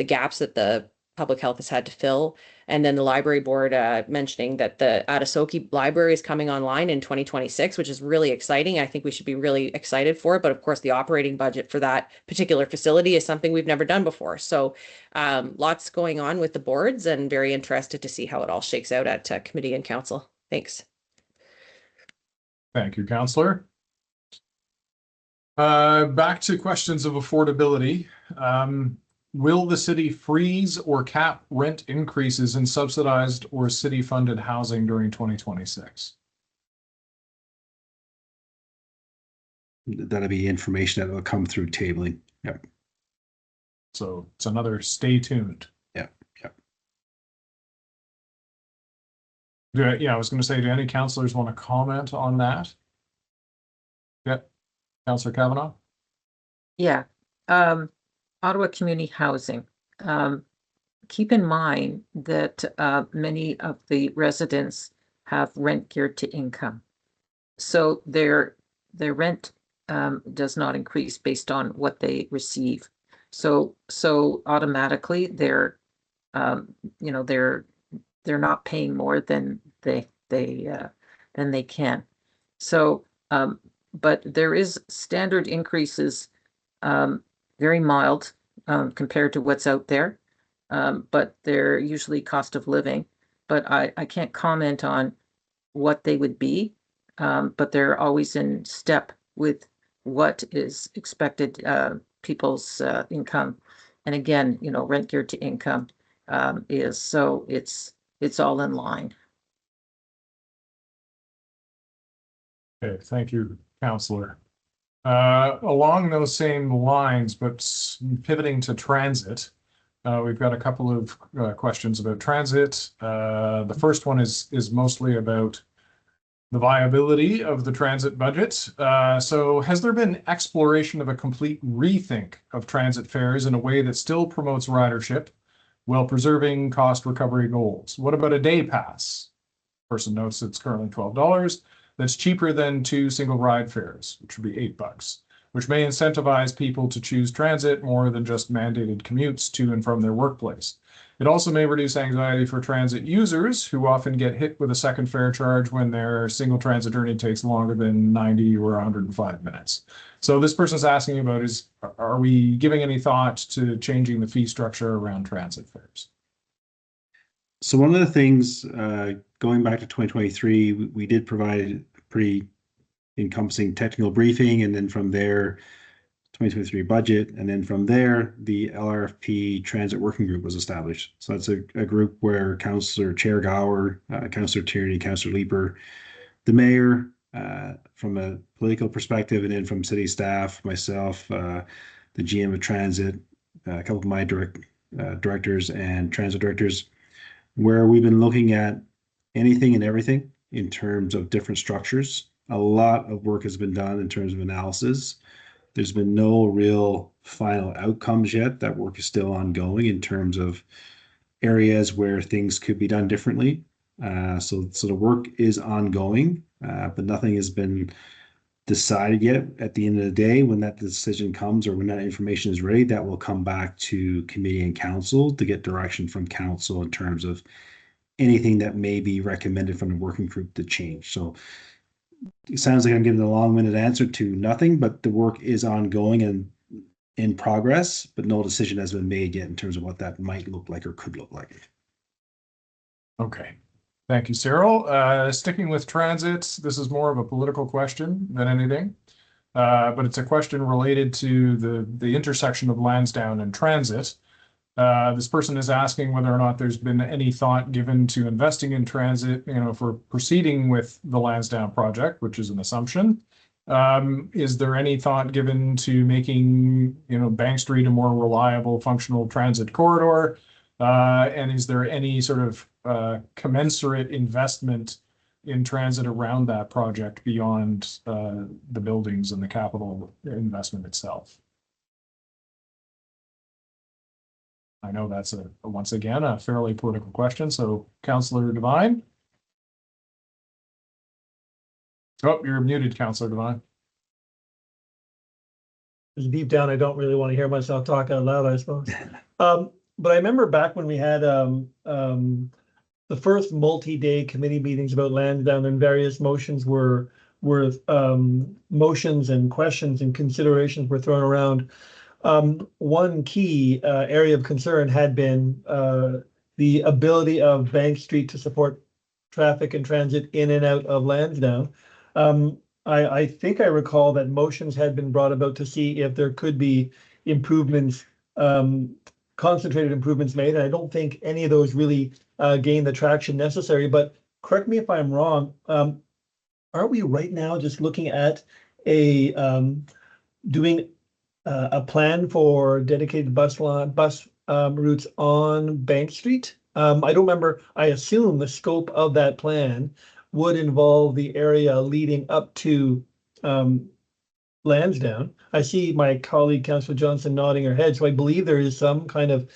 gaps that the public health has had to fill. And then the library board mentioning that the Ottasoki library is coming online in 2026, which is really exciting. I think we should be really excited for it. But of course, the operating budget for that particular facility is something we've never done before. So lots going on with the boards, and very interested to see how it all shakes out at committee and council. Thanks. Thank you, Councillor. Back to questions of affordability. Will the city freeze or cap rent increases in subsidized or city-funded housing during 2026? That'll be information that will come through tabling. Yep. So it's another stay tuned. Yep. Yeah, I was going to say, do any councillors want to comment on that? Yeah, Councillor Kavanagh? Yeah. Ottawa Community Housing. Keep in mind that many of the residents have rent geared to income. So their rent does not increase based on what they receive. So automatically they're not paying more than they then they can. So, but there is standard increases, very mild, compared to what's out there. But they're usually cost of living, but I can't comment on what they would be. But they're always in step with what is expected, people's income. And again, you know, rent geared to income is, so it's all in line. Okay, thank you, Councillor. Along those same lines, but pivoting to transit, we've got a couple of questions about transit. The first one is mostly about the viability of the transit budget. So has there been exploration of a complete rethink of transit fares in a way that still promotes ridership while preserving cost recovery goals? What about a day pass? Person notes it's currently $12. That's cheaper than 2 single ride fares, which would be $8, which may incentivize people to choose transit more than just mandated commutes to and from their workplace. It also may reduce anxiety for transit users who often get hit with a second fare charge when their single transit journey takes longer than 90 or 105 minutes. So this person's asking about is, are we giving any thought to changing the fee structure around transit fares? So one of the things, going back to 2023, we did provide a pretty encompassing technical briefing, and then from there, 2023 budget, and then from there, the LRFP Transit Working Group was established. So that's a group where Councillor Chair Gower, Councillor Tierney, Councillor Leeper, the mayor, from a political perspective, and then from city staff, myself, the GM of Transit, a couple of my directors and transit directors, where we've been looking at anything and everything in terms of different structures. A lot of work has been done in terms of analysis. There's been no real final outcomes yet. That work is still ongoing in terms of areas where things could be done differently. So the work is ongoing, but nothing has been decided yet. At the end of the day, when that decision comes or when that information is ready, that will come back to committee and council to get direction from council in terms of anything that may be recommended from the working group to change. So it sounds like I'm giving a long-winded answer to nothing, but the work is ongoing and in progress, but no decision has been made yet in terms of what that might look like or could look like. Okay. Thank you, Cyril. Sticking with transit, this is more of a political question than anything, but it's a question related to the intersection of Lansdowne and transit. This person is asking whether or not there's been any thought given to investing in transit, you know, for proceeding with the Lansdowne project, which is an assumption. Is there any thought given to making, you know, Bank Street a more reliable, functional transit corridor? And is there any sort of commensurate investment in transit around that project beyond the buildings and the capital investment itself? I know that's once again a fairly political question. So, Councillor Devine. Oh, you're muted, Councillor Devine. Deep down, I don't really want to hear myself talk out loud, I suppose. But I remember back when we had the first multi-day committee meetings about Lansdowne, and various motions were motions and questions and considerations were thrown around. One key area of concern had been the ability of Bank Street to support traffic and transit in and out of Lansdowne. I think I recall that motions had been brought about to see if there could be improvements, concentrated improvements made. And I don't think any of those really gained the traction necessary, but correct me if I'm wrong. Aren't we right now just looking at doing a plan for dedicated bus routes on Bank Street? I don't remember. I assume the scope of that plan would involve the area leading up to Lansdowne. I see my colleague, Councillor Johnson, nodding her head. So I believe there is some kind of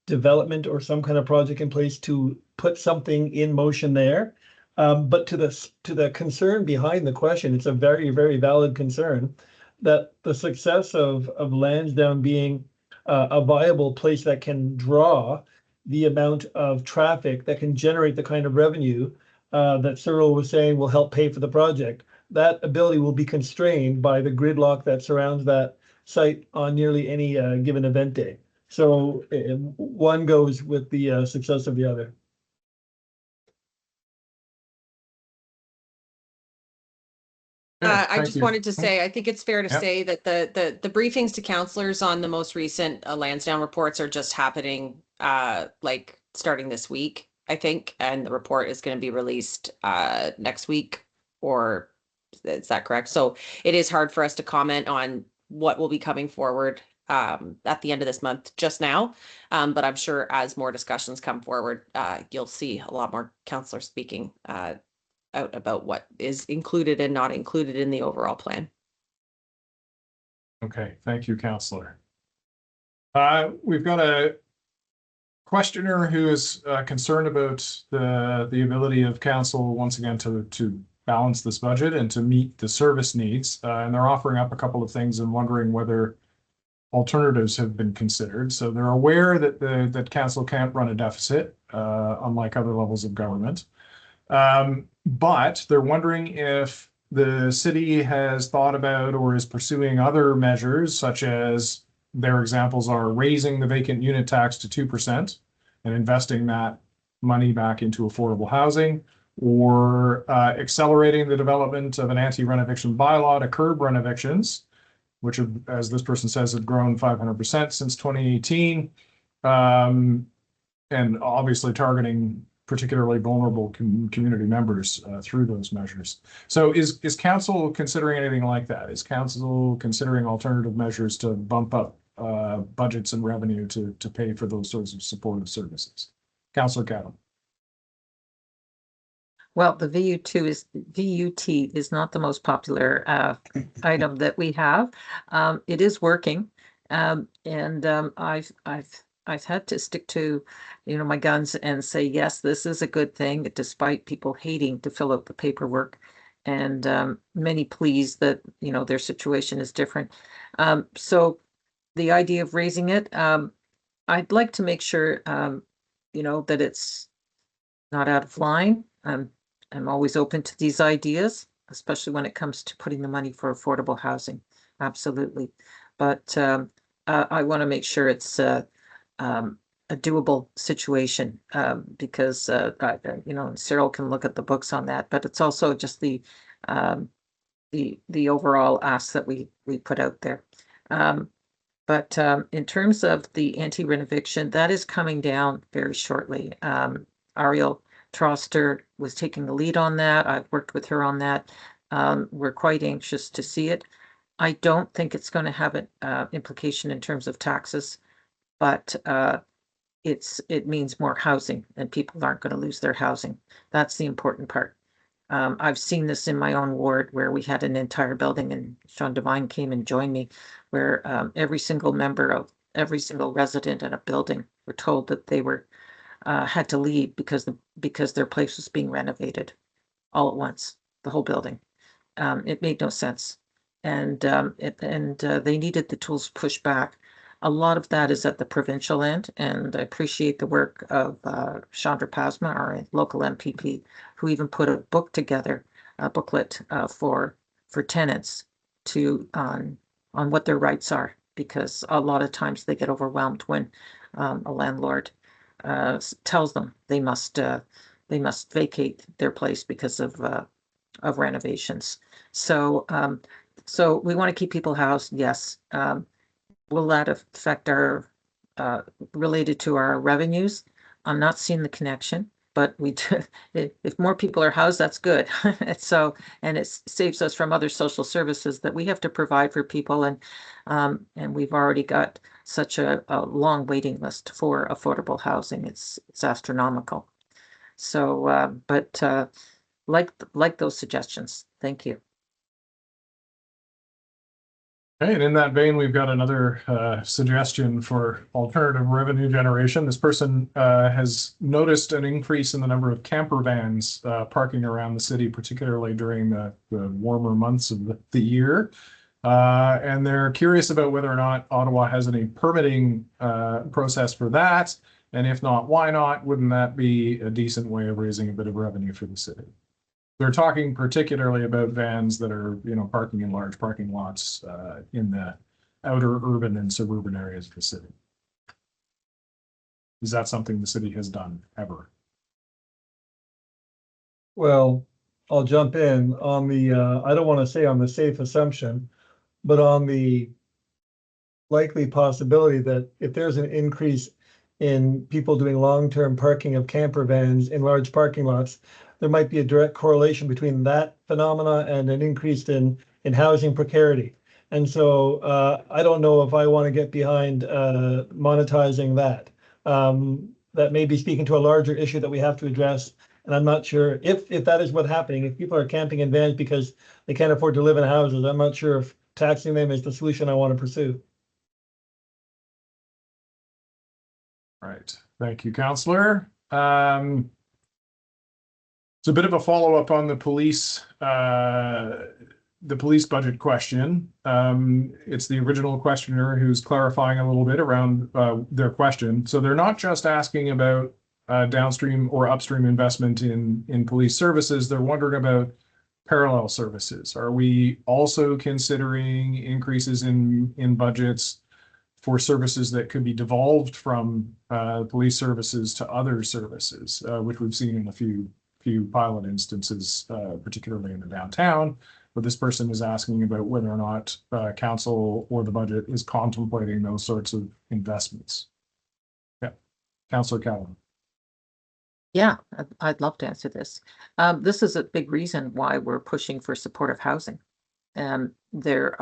development or some kind of project in place to put something in motion there. But to the concern behind the question, it's a very, very valid concern that the success of Lansdowne being a viable place that can draw the amount of traffic that can generate the kind of revenue that Cyril was saying will help pay for the project, that ability will be constrained by the gridlock that surrounds that site on nearly any given event day. So one goes with the success of the other. I Thank just you. wanted to say, I think it's fair to Yep. say that the briefings to councillors on the most recent Lansdowne reports are just happening like starting this week, I think, and the report is going to be released next week, or is that correct? So it is hard for us to comment on what will be coming forward at the end of this month just now, but I'm sure as more discussions come forward, you'll see a lot more councillors speaking out about what is included and not included in the overall plan. Okay, thank you, Councillor. We've got a questioner who is concerned about the ability of council once again to balance this budget and to meet the service needs. And they're offering up a couple of things and wondering whether alternatives have been considered. So they're aware that that council can't run a deficit, unlike other levels of government. But they're wondering if the city has thought about or is pursuing other measures, such as their examples are raising the vacant unit tax to 2% and investing that money back into affordable housing, or accelerating the development of an anti-renoviction bylaw to curb renovictions, which, as this person says, have grown 500% since 2018, and obviously targeting particularly vulnerable community members through those measures. So is council considering anything like that? Is council considering alternative measures to bump up budgets and revenue to pay for those sorts of supportive services? Councillor Kavanagh. Well, the VUT is not the most popular item that we have. It is working, and I've had to stick to, my guns and say, yes, this is a good thing, despite people hating to fill out the paperwork, and many pleas that, their situation is different. So the idea of raising it, I'd like to make sure, that it's not out of line. I'm always open to these ideas, especially when it comes to putting the money for affordable housing. Absolutely. But I want to make sure it's a doable situation, because Cyril can look at the books on that, but it's also just the overall ask that we put out there. But in terms of the anti-renoviction, that is coming down very shortly. Ariel Troster was taking the lead on that. I've worked with her on that. We're quite anxious to see it. I don't think it's going to have an implication in terms of taxes, but it means more housing, and people aren't going to lose their housing. That's the important part. I've seen this in my own ward where we had an entire building, and Sean Devine came and joined me, where every single resident in a building were told that they were had to leave because their place was being renovated all at once, the whole building. It made no sense, and they needed the tools to push back. A lot of that is at the provincial end, and I appreciate the work of Chandra Pasma, our local MPP, who even put a book together, a booklet for tenants on what their rights are, because a lot of times they get overwhelmed when a landlord tells them they must vacate their place because of renovations. So we want to keep people housed. Yes. Will that affect our related to our revenues? I'm not seeing the connection, but we do. If more people are housed, that's good. And it saves us from other social services that we have to provide for people, and we've already got such a long waiting list for affordable housing. It's astronomical. So, but like those suggestions. Thank you. Okay, and in that vein, we've got another suggestion for alternative revenue generation. This person has noticed an increase in the number of camper vans parking around the city, particularly during the warmer months of the year. And they're curious about whether or not Ottawa has any permitting process for that, And if not, why not? Wouldn't that be a decent way of raising a bit of revenue for the city? They're talking particularly about vans that are, parking in large parking lots in the outer urban and suburban areas of the city. Is that something the city has done ever? Well, I'll jump in on the, I don't want to say on the safe assumption, but on the likely possibility that if there's an increase in people doing long-term parking of camper vans in large parking lots, there might be a direct correlation between that phenomena and an increase in housing precarity. And so I don't know if I want to get behind monetizing that. That may be speaking to a larger issue that we have to address. And I'm not sure if that is what's happening. If people are camping in vans because they can't afford to live in houses, I'm not sure if taxing them is the solution I want to pursue. Right. Thank you, Councillor. It's a bit of a follow-up on the police budget question. It's the original questioner who's clarifying a little bit around their question. So they're not just asking about downstream or upstream investment in police services. They're wondering about parallel services. Are we also considering increases in budgets for services that could be devolved from police services to other services, which we've seen in a few pilot instances, particularly in the downtown? But this person is asking about whether or not council or the budget is contemplating those sorts of investments. Yeah, Councillor Kavanagh. Yeah, I'd love to answer this. This is a big reason why we're pushing for supportive housing. There,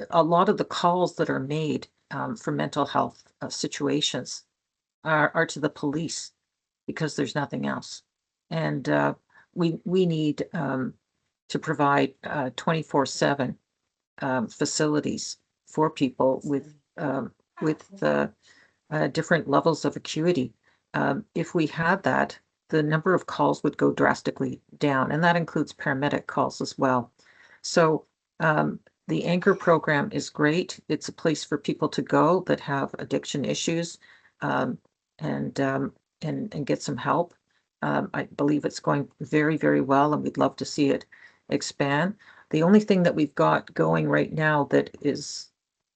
a lot of the calls that are made for mental health situations are to the police because there's nothing else. And we need to provide 24/7 facilities for people with different levels of acuity. If we had that, the number of calls would go drastically down, and that includes paramedic calls as well. So the Anchor program is great. It's a place for people to go that have addiction issues and get some help. I believe it's going very, very well, and we'd love to see it expand. The only thing that we've got going right now that is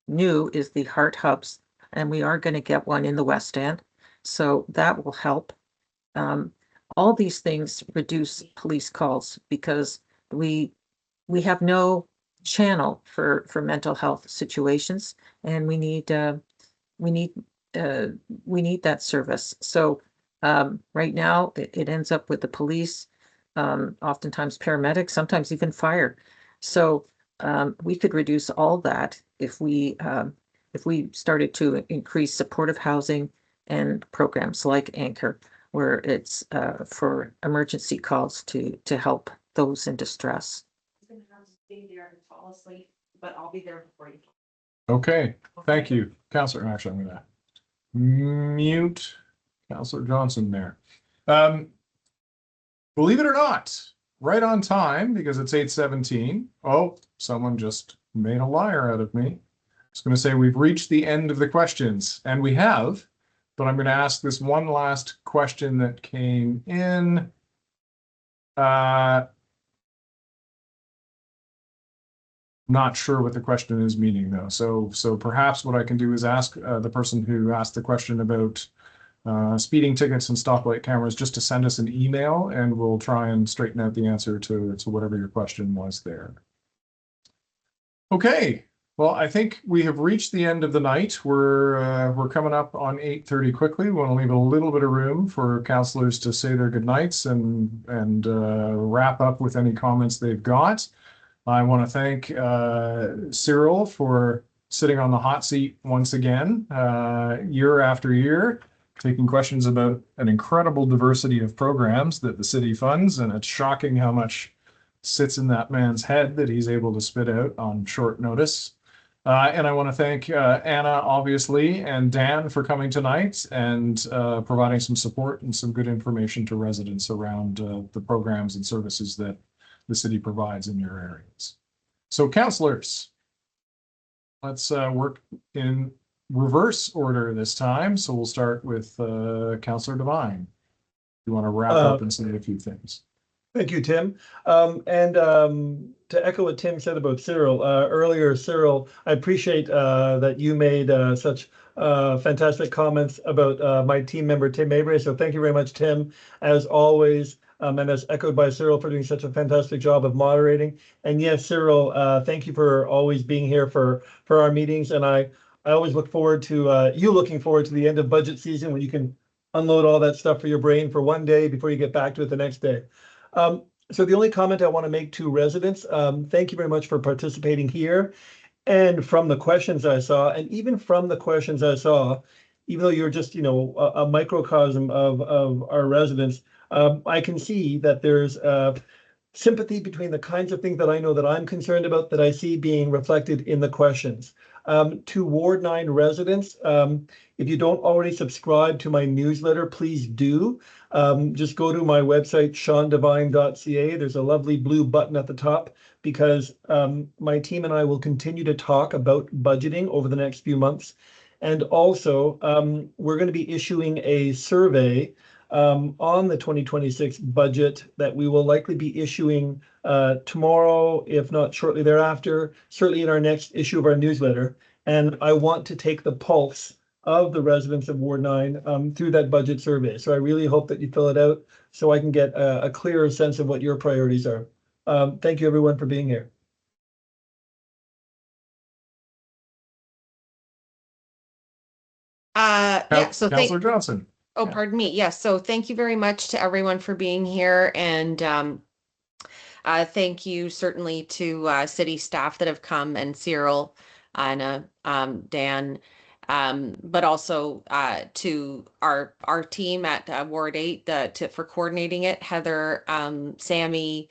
new is the Heart Hubs, and we are going to get one in the West End. So that will help. All these things reduce police calls because we have no channel for mental health situations, and we need that service. So right now it ends up with the police, oftentimes paramedics, sometimes even fire. So we could reduce all that if we started to increase supportive housing and programs like Anchor, where it's for emergency calls to help those in distress. I'm gonna have to stay there and fall asleep, but I'll be there before you. Okay, thank you, Councillor. Actually, I'm going to mute Councillor Johnson there. Believe it or not, right on time because it's 8:17. Oh, someone just made a liar out of me. I was going to say we've reached the end of the questions, and we have. But I'm going to ask this one last question that came in. Not sure what the question is meaning though. So perhaps what I can do is ask the person who asked the question about speeding tickets and stoplight cameras just to send us an email, and we'll try and straighten out the answer to whatever your question was there. Okay. Well, I think we have reached the end of the night. We're coming up on 8:30 quickly. We want to leave a little bit of room for councillors to say their goodnights and wrap up with any comments they've got. I want to thank Cyril for sitting on the hot seat once again, year after year, taking questions about an incredible diversity of programs that the city funds, and it's shocking how much sits in that man's head that he's able to spit out on short notice. And I want to thank Anna, obviously, and Dan for coming tonight and providing some support and some good information to residents around the programs and services that the city provides in your areas. So, councillors, let's work in reverse order this time, so we'll start with Councillor Devine. You want to wrap up and say a few things? Thank you, Tim. To echo what Tim said about Cyril earlier, Cyril, I appreciate that you made such fantastic comments about my team member, Tim Mabry. So thank you very much, Tim, as always. And as echoed by Cyril for doing such a fantastic job of moderating. And yes, Cyril, thank you for always being here for our meetings. And I always look forward to you looking forward to the end of budget season when you can unload all that stuff for your brain for one day before you get back to it the next day. So the only comment I want to make to residents, thank you very much for participating here. And from the questions I saw, and even from the questions I saw, even though you're just, a microcosm of our residents, I can see that there's sympathy between the kinds of things that I know that I'm concerned about that I see being reflected in the questions. To Ward 9 residents, if you don't already subscribe to my newsletter, please do. Just go to my website, seandevine.ca. There's a lovely blue button at the top because my team and I will continue to talk about budgeting over the next few months. And also, we're going to be issuing a survey on the 2026 budget that we will likely be issuing tomorrow, if not shortly thereafter, certainly in our next issue of our newsletter. And I want to take the pulse of the residents of Ward 9 through that budget survey. So I really hope that you fill it out so I can get a clearer sense of what your priorities are. Thank you everyone for being here. Yeah, so Councillor Johnson. Oh, Yeah. pardon me. Yes. So thank you very much to everyone for being here. And thank you certainly to city staff that have come, and Cyril and Dan, but also to our team at Ward 8 for coordinating it, Heather, Sammy,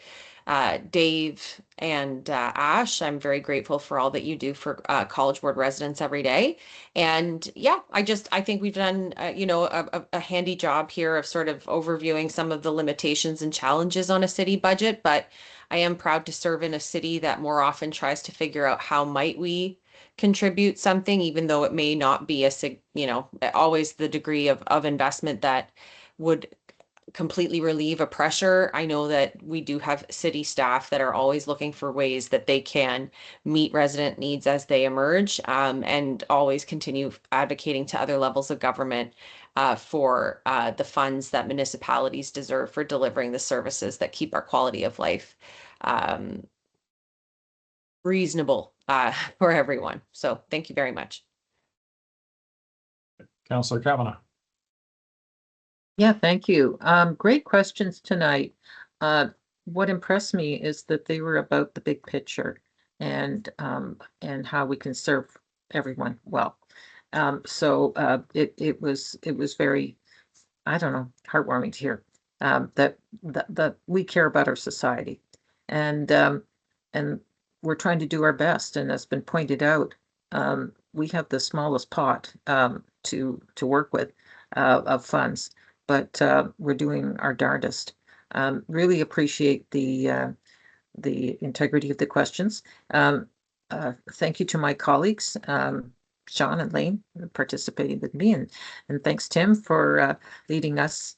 Dave, and Ash. I'm very grateful for all that you do for College Board residents every day. And yeah, I think we've done, a handy job here of sort of overviewing some of the limitations and challenges on a city budget. But I am proud to serve in a city that more often tries to figure out how might we contribute something, even though it may not be always the degree of investment that would completely relieve a pressure. I know that we do have city staff that are always looking for ways that they can meet resident needs as they emerge, and always continue advocating to other levels of government for the funds that municipalities deserve for delivering the services that keep our quality of life reasonable for everyone. So thank you very much. Councillor Kavanagh. Yeah, thank you. Great questions tonight. What impressed me is that they were about the big picture and how we can serve everyone well. So it was very, I don't know, heartwarming to hear that we care about our society, and we're trying to do our best. And as been pointed out, we have the smallest pot to work with of funds, but we're doing our darndest. Really appreciate the integrity of the questions. Thank you to my colleagues, Sean and Laine, participating with me, and thanks Tim for leading us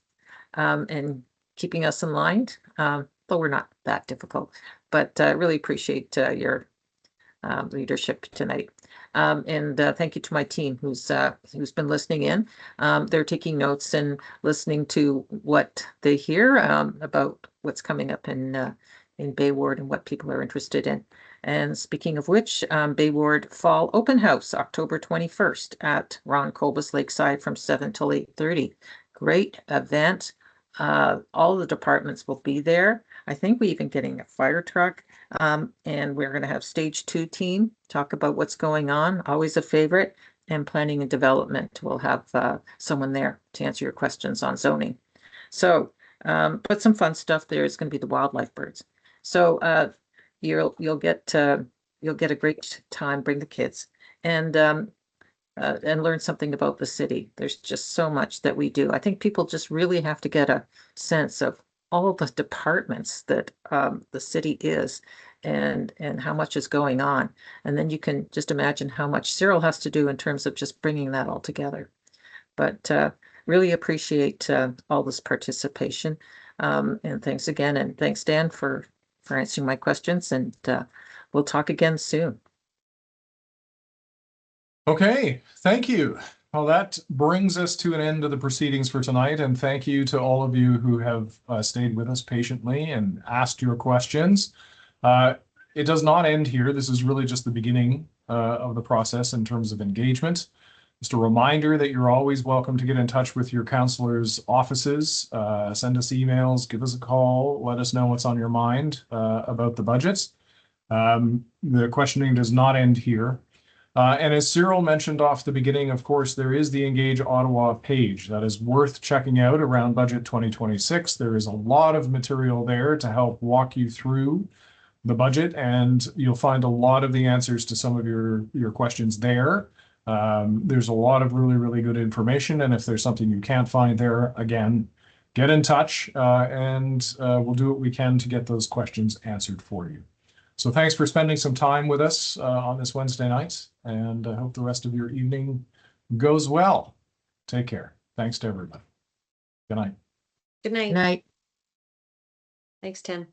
and keeping us in line. Though we're not that difficult, but really appreciate your leadership tonight. And thank you to my team who's been listening in. They're taking notes and listening to what they hear about what's coming up in Bay Ward and what people are interested in. And speaking of which, Bay Ward Fall Open House, October 21st at Ron Colbus Lakeside from 7 till 8:30. Great event. All the departments will be there. I think we even getting a fire truck. And we're going to have stage 2 team talk about what's going on, always a favorite, and planning and development. We'll have someone there to answer your questions on zoning. So, but some fun stuff there is going to be the wildlife birds. So you'll get a great time. Bring the kids and learn something about the city. There's just so much that we do. I think people just really have to get a sense of all the departments that the city is and how much is going on. And then you can just imagine how much Cyril has to do in terms of just bringing that all together. But really appreciate all this participation. And thanks again. And thanks, Dan, for answering my questions. And we'll talk again soon. Okay, thank you. Well, that brings us to an end of the proceedings for tonight, and thank you to all of you who have stayed with us patiently and asked your questions. It does not end here. This is really just the beginning of the process in terms of engagement. Just a reminder that you're always welcome to get in touch with your councillors' offices, send us emails, give us a call, let us know what's on your mind about the budget. The questioning does not end here. And as Cyril mentioned off the beginning, of course, there is the Engage Ottawa page that is worth checking out around Budget 2026. There is a lot of material there to help walk you through the budget, and you'll find a lot of the answers to some of your questions there. There's a lot of really, really good information, and if there's something you can't find there, again, get in touch and we'll do what we can to get those questions answered for you. So thanks for spending some time with us on this Wednesday night, and I hope the rest of your evening goes well. Take care. Thanks to everybody. Good night. Good night. Good night. Thanks, Tim.